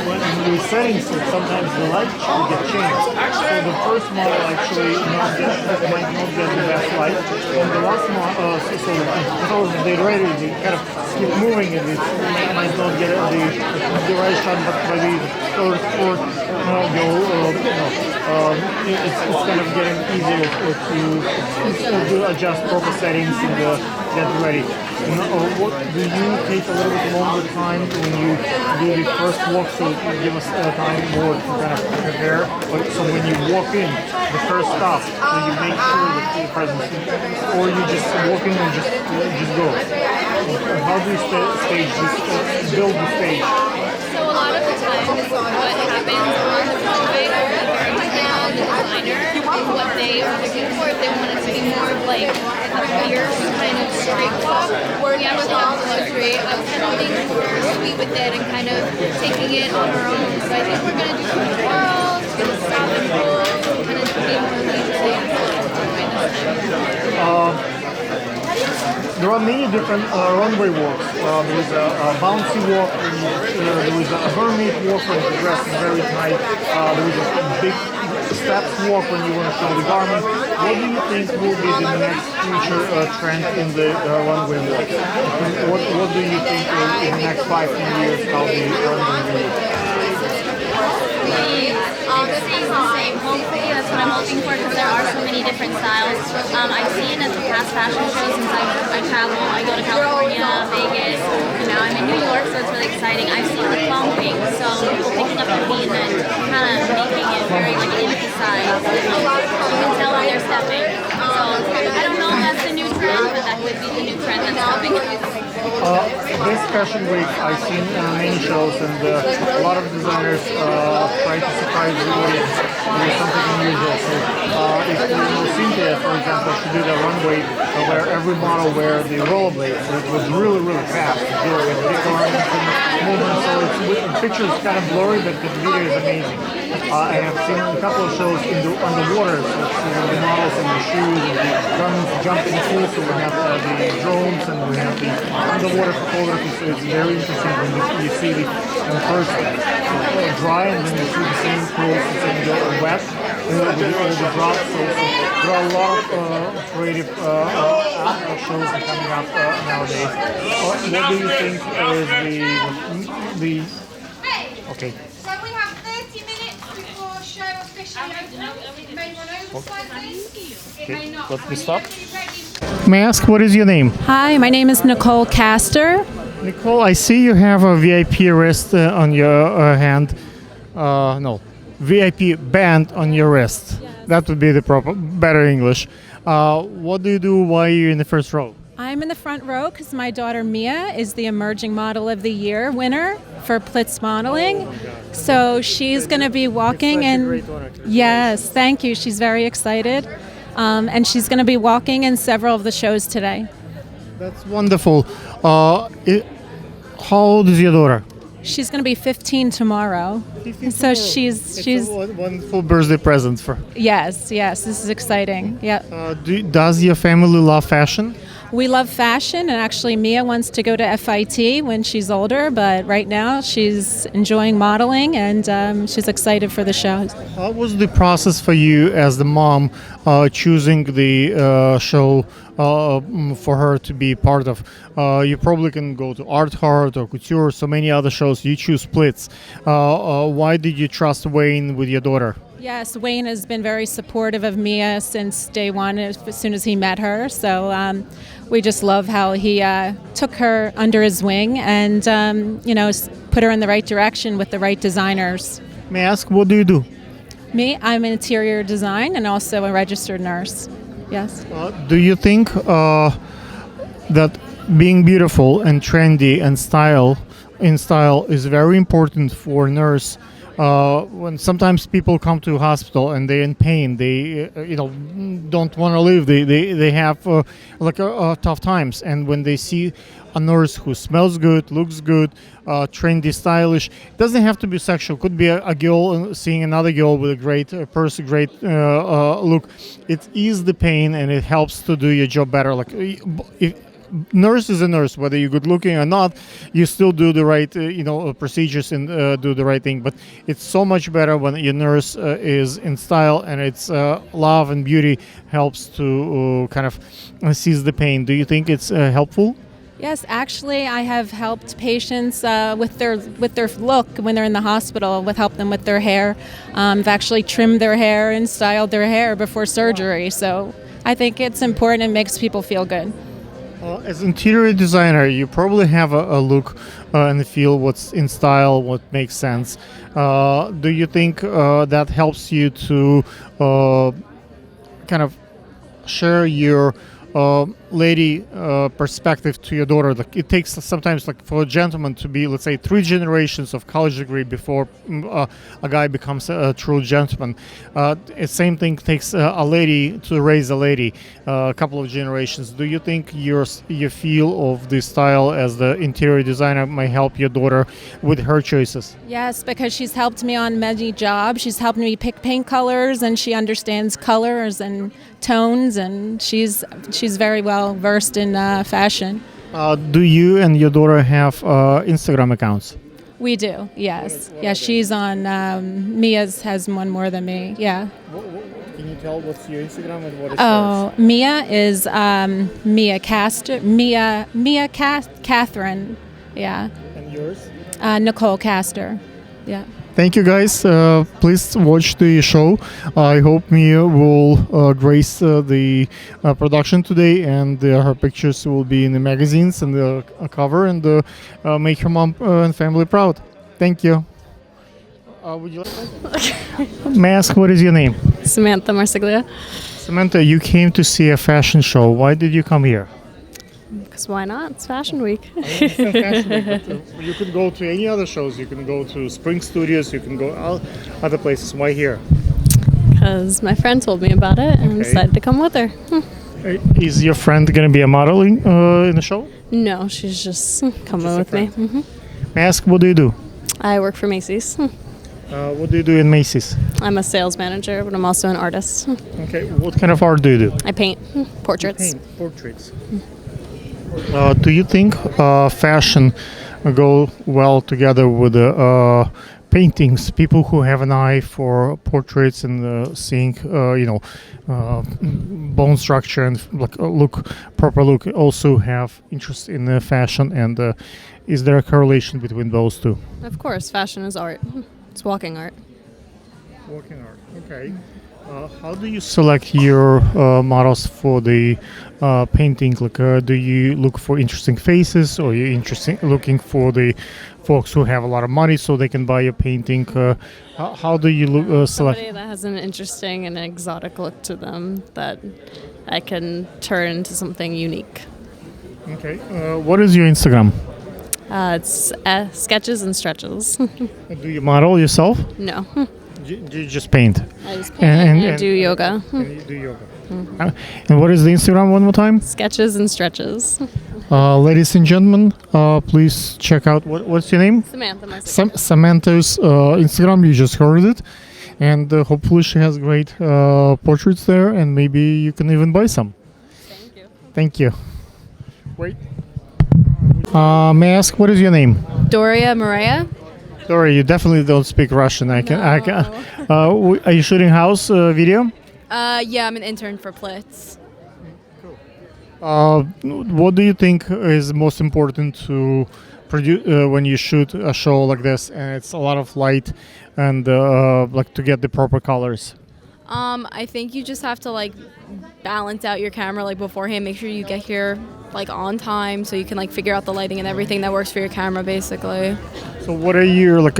When we're setting, so sometimes the light should get changed. So the first model actually might not get the best light. And the last model, so they ready, they kind of keep moving and it might not get the right shot, but by the third, fourth, it's kind of getting easier to adjust proper settings and get ready. What do you take a little bit longer time when you do the first walk, so you give us time more to kind of prepare? So when you walk in, the first stop, so you make sure that you're present, or you just walk in and just go. How do you stage this, build the stage? So a lot of the times what happens on the runway depends on the designer and what they are looking for. If they want it to be more of like a fierce kind of straight walk, we actually have the luxury of kind of being more sweet with it and kind of taking it on our own. So I think we're going to do some twirls, going to stop and roll, kind of be more leisurely and runway this time. There are many different runway walks. There is a bouncy walk, there is a hermit walk when the dress is very tight. There is a big steps walk when you want to show the garment. What do you think will be the next future trend in the runway walk? What do you think in the next 5-10 years how the runway will look? Stays the same. Hopefully, that's what I'm hoping for, because there are so many different styles. I've seen at the past fashion shows since I travel. I go to California, Vegas, and now I'm in New York, so it's really exciting. I've seen the bumping, so people picking up the beat and then kind of making it very like emphasized. You can tell when they're stepping. So I don't know if that's the new trend, but that would be the new trend that's coming. This fashion week I've seen many shows, and a lot of designers try to surprise the audience with something unusual. So if you know Cynthia, for example, she did a runway where every model wear the rollerblades, so it was really, really fast. With big arms and movement, so the picture is kind of blurry, but the video is amazing. I have seen a couple of shows underwater, so the models and the shoes and the guns jumping through, so we have the drones and we have the underwater photography, so it's very interesting when you see the first dry and then you see the same clothes, the same wet with all the drops. So there are a lot of creative shows coming up nowadays. What do you think is the okay? So we have 30 minutes before show officially opens. You may run over slightly. It may not. Let me stop. May I ask, what is your name? Hi, my name is Nicole Castor. Nicole, I see you have a VIP wrist on your hand. no, VIP band on your wrist. That would be the better English. What do you do while you're in the first row? I'm in the front row because my daughter Mia is the Emerging Model of the Year winner for Plitz Modeling. So she's going to be walking and yes, thank you. She's very excited, and she's going to be walking in several of the shows today. That's wonderful. How old is your daughter? She's going to be 15 tomorrow. So she's a wonderful birthday present for her. Yes, this is exciting. Yeah. Does your family love fashion? We love fashion, and actually Mia wants to go to FIT when she's older, but right now she's enjoying modeling and she's excited for the show. How was the process for you as the mom choosing the show for her to be part of? You probably can go to Art Heart or Couture, so many other shows. You choose Plitz. Why did you trust Wayne with your daughter? Yes, Wayne has been very supportive of Mia since day one, as soon as he met her. So we just love how he took her under his wing and, put her in the right direction with the right designers. May I ask, what do you do? Me, I'm in interior design and also a registered nurse. Yes. Do you think that being beautiful and trendy and in style is very important for a nurse? When sometimes people come to a hospital and they're in pain, they don't want to live. They have tough times, and when they see a nurse who smells good, looks good, trendy, stylish, it doesn't have to be sexual. Could be a girl seeing another girl with a great purse, great look. It eases the pain and it helps to do your job better. Nurse is a nurse, whether you're good looking or not, you still do the right procedures and do the right thing. But it's so much better when your nurse is in style, and it's love and beauty helps to kind of seize the pain. Do you think it's helpful? Yes, actually, I have helped patients with their look when they're in the hospital, help them with their hair. I've actually trimmed their hair and styled their hair before surgery. So I think it's important and makes people feel good. As interior designer, you probably have a look and feel what's in style, what makes sense. Do you think that helps you to kind of share your lady perspective to your daughter? Like, it takes sometimes, like, for a gentleman to be, let's say, 3 generations of college degree before a guy becomes a true gentleman. The same thing takes a lady to raise a lady, a couple of generations. Do you think your feel of the style as the interior designer might help your daughter with her choices? Yes, because she's helped me on many jobs. She's helped me pick paint colors, and she understands colors and tones, and she's very well versed in fashion. Do you and your daughter have Instagram accounts? We do, yes. Yeah, she's on, Mia's has one more than me, yeah. Can you tell what's your Instagram and what is yours? Mia is Mia Castor, Mia Catherine, yeah. And yours? Nicole Castor, yeah. Thank you, guys. Please watch the show. I hope Mia will grace the production today, and her pictures will be in the magazines and the cover, and make her mom and family proud. Thank you. Would you like May I ask, what is your name? Samantha Marsiglia. Samantha, you came to see a fashion show. Why did you come here? Because why not? It's Fashion Week. It's not Fashion Week, but you could go to any other shows. You can go to Spring Studios. You can go other places. Why here? Because my friend told me about it and decided to come with her. Is your friend going to be a modeling in the show? No, she's just coming with me. May I ask, what do you do? I work for Macy's. What do you do in Macy's? I'm a sales manager, but I'm also an artist. Okay, what kind of art do you do? I paint portraits. You paint portraits. Do you think fashion go well together with paintings? People who have an eye for portraits and seeing, bone structure and proper look, also have interest in fashion. And is there a correlation between those two? Of course, fashion is art. It's walking art. Walking art. Okay. How do you select your models for the painting? Like, do you look for interesting faces, or you looking for the folks who have a lot of money so they can buy a painting? How do you select? Somebody that has an interesting and exotic look to them that I can turn into something unique. Okay. What is your Instagram? It's sketches and stretches. Do you model yourself? No. Do you just paint? I just paint and I do yoga. And you do yoga. And what is the Instagram one more time? Sketches and stretches. Ladies and gentlemen, please check out what's your name? Samantha. Samantha's Instagram. You just heard it, and hopefully she has great portraits there, and maybe you can even buy some. Thank you. Thank you. Wait. May I ask what is your name? Doria Maria. Doria, you definitely don't speak Russian. I can. Are you shooting house video? Yeah, I'm an intern for Plitz. What do you think is most important to produce when you shoot a show like this, and it's a lot of light and like to get the proper colors? I think you just have to like balance out your camera like beforehand. Make sure you get here like on time so you can like figure out the lighting and everything that works for your camera, basically. So what are your like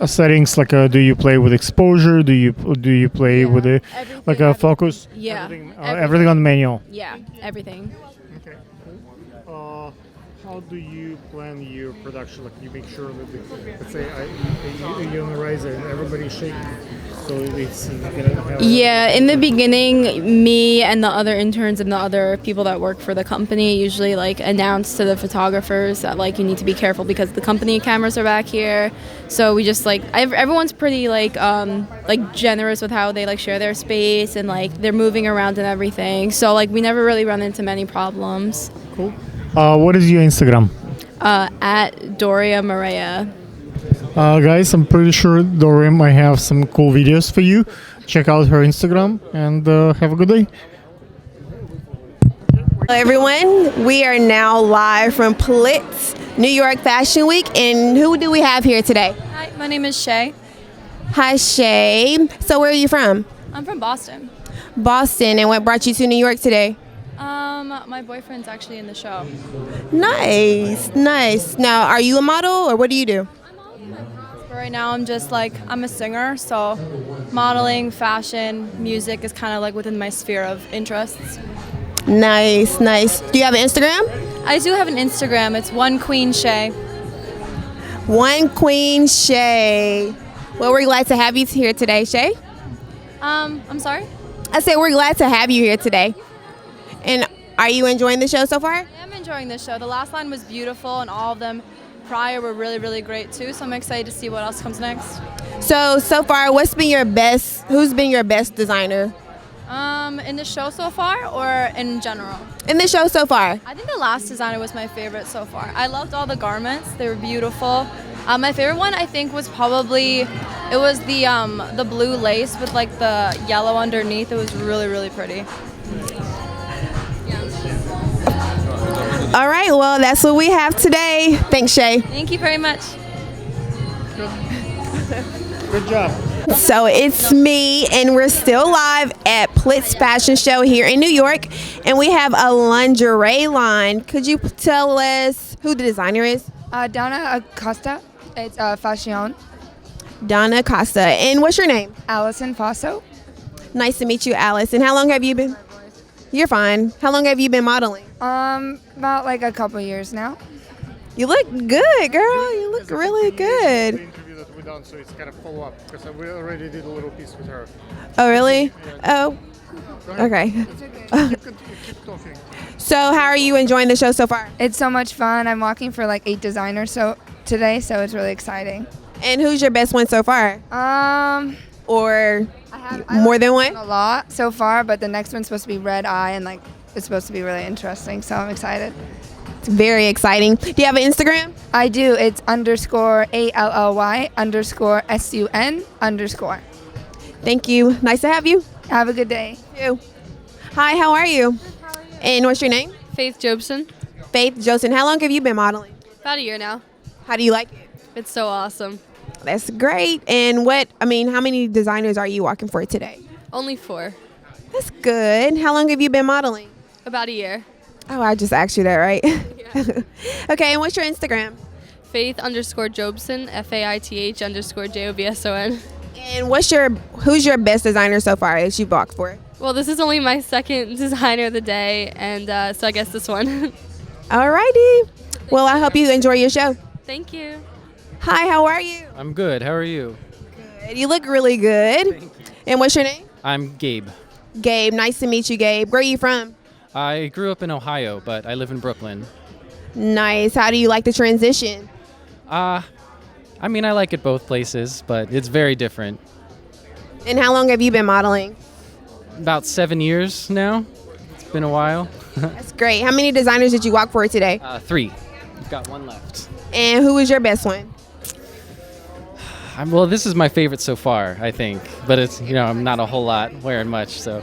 settings? Like, do you play with exposure? Do you play with a like a focus? Yeah, everything on the manual. Yeah, everything. Okay. How do you plan your production? Like, you make sure that let's say you're on the riser and everybody's shaking, so it's gonna have. Yeah, in the beginning, me and the other interns and the other people that work for the company usually like announce to the photographers that like you need to be careful because the company cameras are back here. So we just like everyone's pretty like generous with how they like share their space and like they're moving around and everything. So like we never really run into many problems. Cool. What is your Instagram? At Doria Maria. Guys, I'm pretty sure Doria might have some cool videos for you. Check out her Instagram and have a good day. Hello everyone, we are now live from Plitz, New York Fashion Week, and who do we have here today? Hi, my name is Shay. Hi Shay. So where are you from? I'm from Boston. Boston, and what brought you to New York today? My boyfriend's actually in the show. Nice, nice. Now, are you a model or what do you do? But right now I'm a singer, so modeling, fashion, music is kind of like within my sphere of interests. Nice, nice. Do you have an Instagram? I do have an Instagram. It's One Queen Shay. One Queen Shay. Well, we're glad to have you here today, Shay. I'm sorry? I said we're glad to have you here today. And are you enjoying the show so far? I'm enjoying this show. The last line was beautiful, and all of them prior were really, really great too. So I'm excited to see what else comes next. So far, who's been your best designer? In the show so far, or in general? In the show so far. I think the last designer was my favorite so far. I loved all the garments; they were beautiful. My favorite one, I think, was probably the blue lace with like the yellow underneath. It was really, really pretty. All right, well, that's what we have today. Thanks, Shay. Thank you very much. Good job. So it's me, and we're still live at Plitz Fashion Show here in New York, and we have a lingerie line. Could you tell us who the designer is? Donna Costa. It's fashion. Donna Costa. And what's your name? Allison Faso. Nice to meet you, Alice. And how long have you been? You're fine. How long have you been modeling? About like a couple years now. You look good, girl. You look really good. The interview that we done, so it's kind of follow up because we already did a little piece with her. Oh, really? Oh, okay. Keep talking. So, how are you enjoying the show so far? It's so much fun. I'm walking for like 8 designers today, so it's really exciting. And who's your best one so far? Or more than one? A lot so far, but the next one's supposed to be Red Eye, and like it's supposed to be really interesting. So I'm excited. It's very exciting. Do you have an Instagram? I do. It's _ALLY_SUN_. Thank you. Nice to have you. Have a good day. You. Hi, how are you? How are you? And what's your name? Faith Jobson. Faith Jobson. How long have you been modeling? About a year now. How do you like it? It's so awesome. That's great. And how many designers are you walking for today? Only 4. That's good. How long have you been modeling? About a year. Oh, I just asked you that, right? Okay, and what's your Instagram? Faith_Jobson, FAITH_JOBSON. And who's your best designer so far that you've walked for? Well, this is only my second designer of the day, and so I guess this one. Alrighty. Well, I hope you enjoy your show. Thank you. Hi, how are you? I'm good. How are you? Good. You look really good. And what's your name? I'm Gabe. Gabe. Nice to meet you, Gabe. Where are you from? I grew up in Ohio, but I live in Brooklyn. Nice. How do you like the transition? I mean, I like it both places, but it's very different. And how long have you been modeling? About 7 years now. It's been a while. That's great. How many designers did you walk for today? 3. We've got 1 left. And who was your best one? Well, this is my favorite so far, I think. But it's, I'm not a whole lot wearing much, so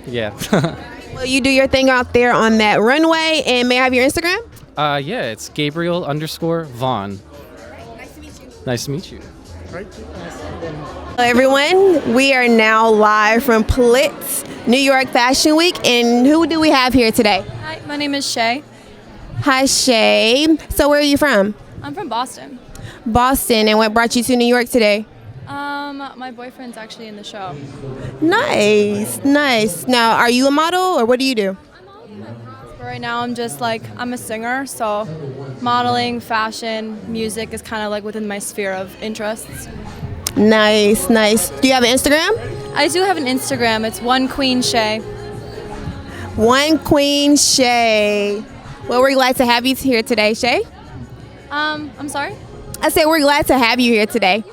yeah. Well, you do your thing out there on that runway. And may I have your Instagram? Yeah, it's Gabriel_Vaughn. Nice to meet you. Hello, everyone. We are now live from Plitz, New York Fashion Week. And who do we have here today? Hi, my name is Shay. Hi, Shay. So where are you from? I'm from Boston. Boston. And what brought you to New York today? My boyfriend's actually in the show. Nice, nice. Now, are you a model or what do you do? But right now I'm just I'm a singer, so modeling, fashion, music is kind of within my sphere of interests. Nice, nice. Do you have an Instagram? I do have an Instagram. It's One Queen Shay. One Queen Shay. Well, we're glad to have you here today, Shay. I'm sorry? I said we're glad to have you here today.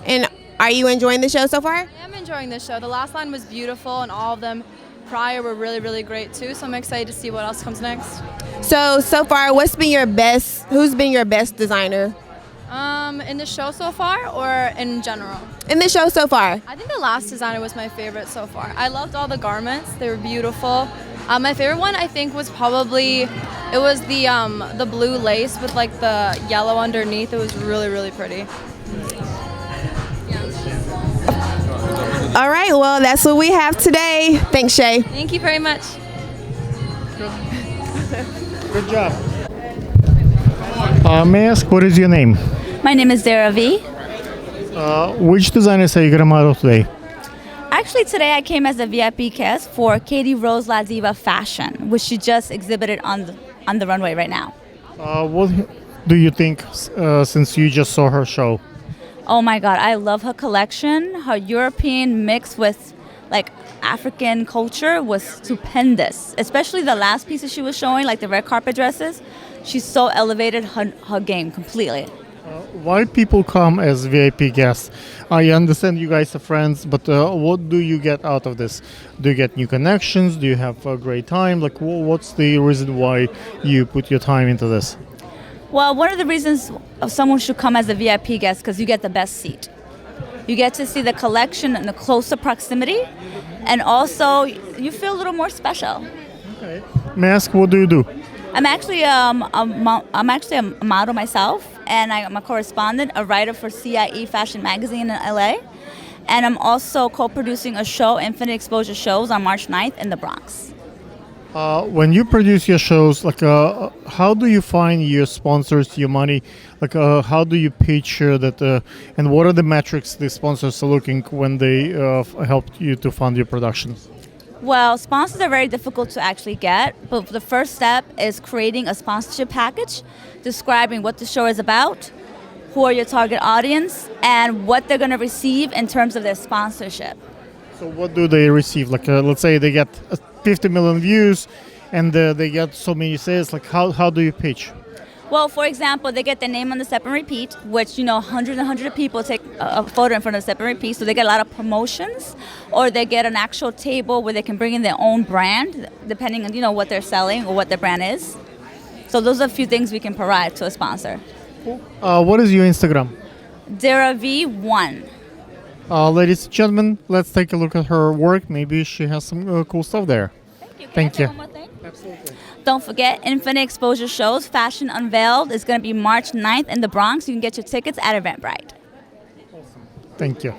And are you enjoying the show so far? I am enjoying the show. The last line was beautiful, and all of them prior were really, really great too. So I'm excited to see what else comes next. So far, who's been your best designer? In the show so far, or in general? In the show so far. I think the last designer was my favorite so far. I loved all the garments; they were beautiful. My favorite one, I think, was probably the blue lace with the yellow underneath. It was really, really pretty. All right, well, that's what we have today. Thanks, Shay. Thank you very much. Good job. May I ask, what is your name? My name is Dara V. Which designers are you going to model today? Actually, today I came as a VIP guest for Katie Rose La Diva Fashion, which she just exhibited on the runway right now. What do you think since you just saw her show? Oh my God, I love her collection. Her European mix with African culture was stupendous. Especially the last pieces she was showing, the red carpet dresses. She so elevated her game completely. Why people come as VIP guests? I understand you guys are friends, but what do you get out of this? Do you get new connections? Do you have a great time? What's the reason why you put your time into this? Well, one of the reasons someone should come as a VIP guest because you get the best seat. You get to see the collection in a closer proximity, and also you feel a little more special. Okay. May I ask, what do you do? I'm actually a model myself, and I'm a correspondent, a writer for CIE Fashion Magazine in LA, and I'm also co-producing a show, Infinite Exposure Shows, on March 9th in the Bronx. When you produce your shows, how do you find your sponsors, your money? How do you pitch that? And what are the metrics the sponsors are looking when they help you to fund your productions? Well, sponsors are very difficult to actually get, but the first step is creating a sponsorship package, describing what the show is about, who are your target audience, and what they're going to receive in terms of their sponsorship. So what do they receive? Let's say they get 50 million views and they get so many sales. How do you pitch? Well, for example, they get their name on the step and repeat, which, hundreds and hundreds of people take a photo in front of the step and repeat, so they get a lot of promotions, or they get an actual table where they can bring in their own brand, depending on, what they're selling or what their brand is. So those are a few things we can provide to a sponsor. What is your Instagram? Dara V1. Ladies and gentlemen, let's take a look at her work. Maybe she has some cool stuff there. Thank you. One more thing? Absolutely. Don't forget, Infinite Exposure Shows, Fashion Unveiled is going to be March 9th in the Bronx. You can get your tickets at Eventbrite. Thank you.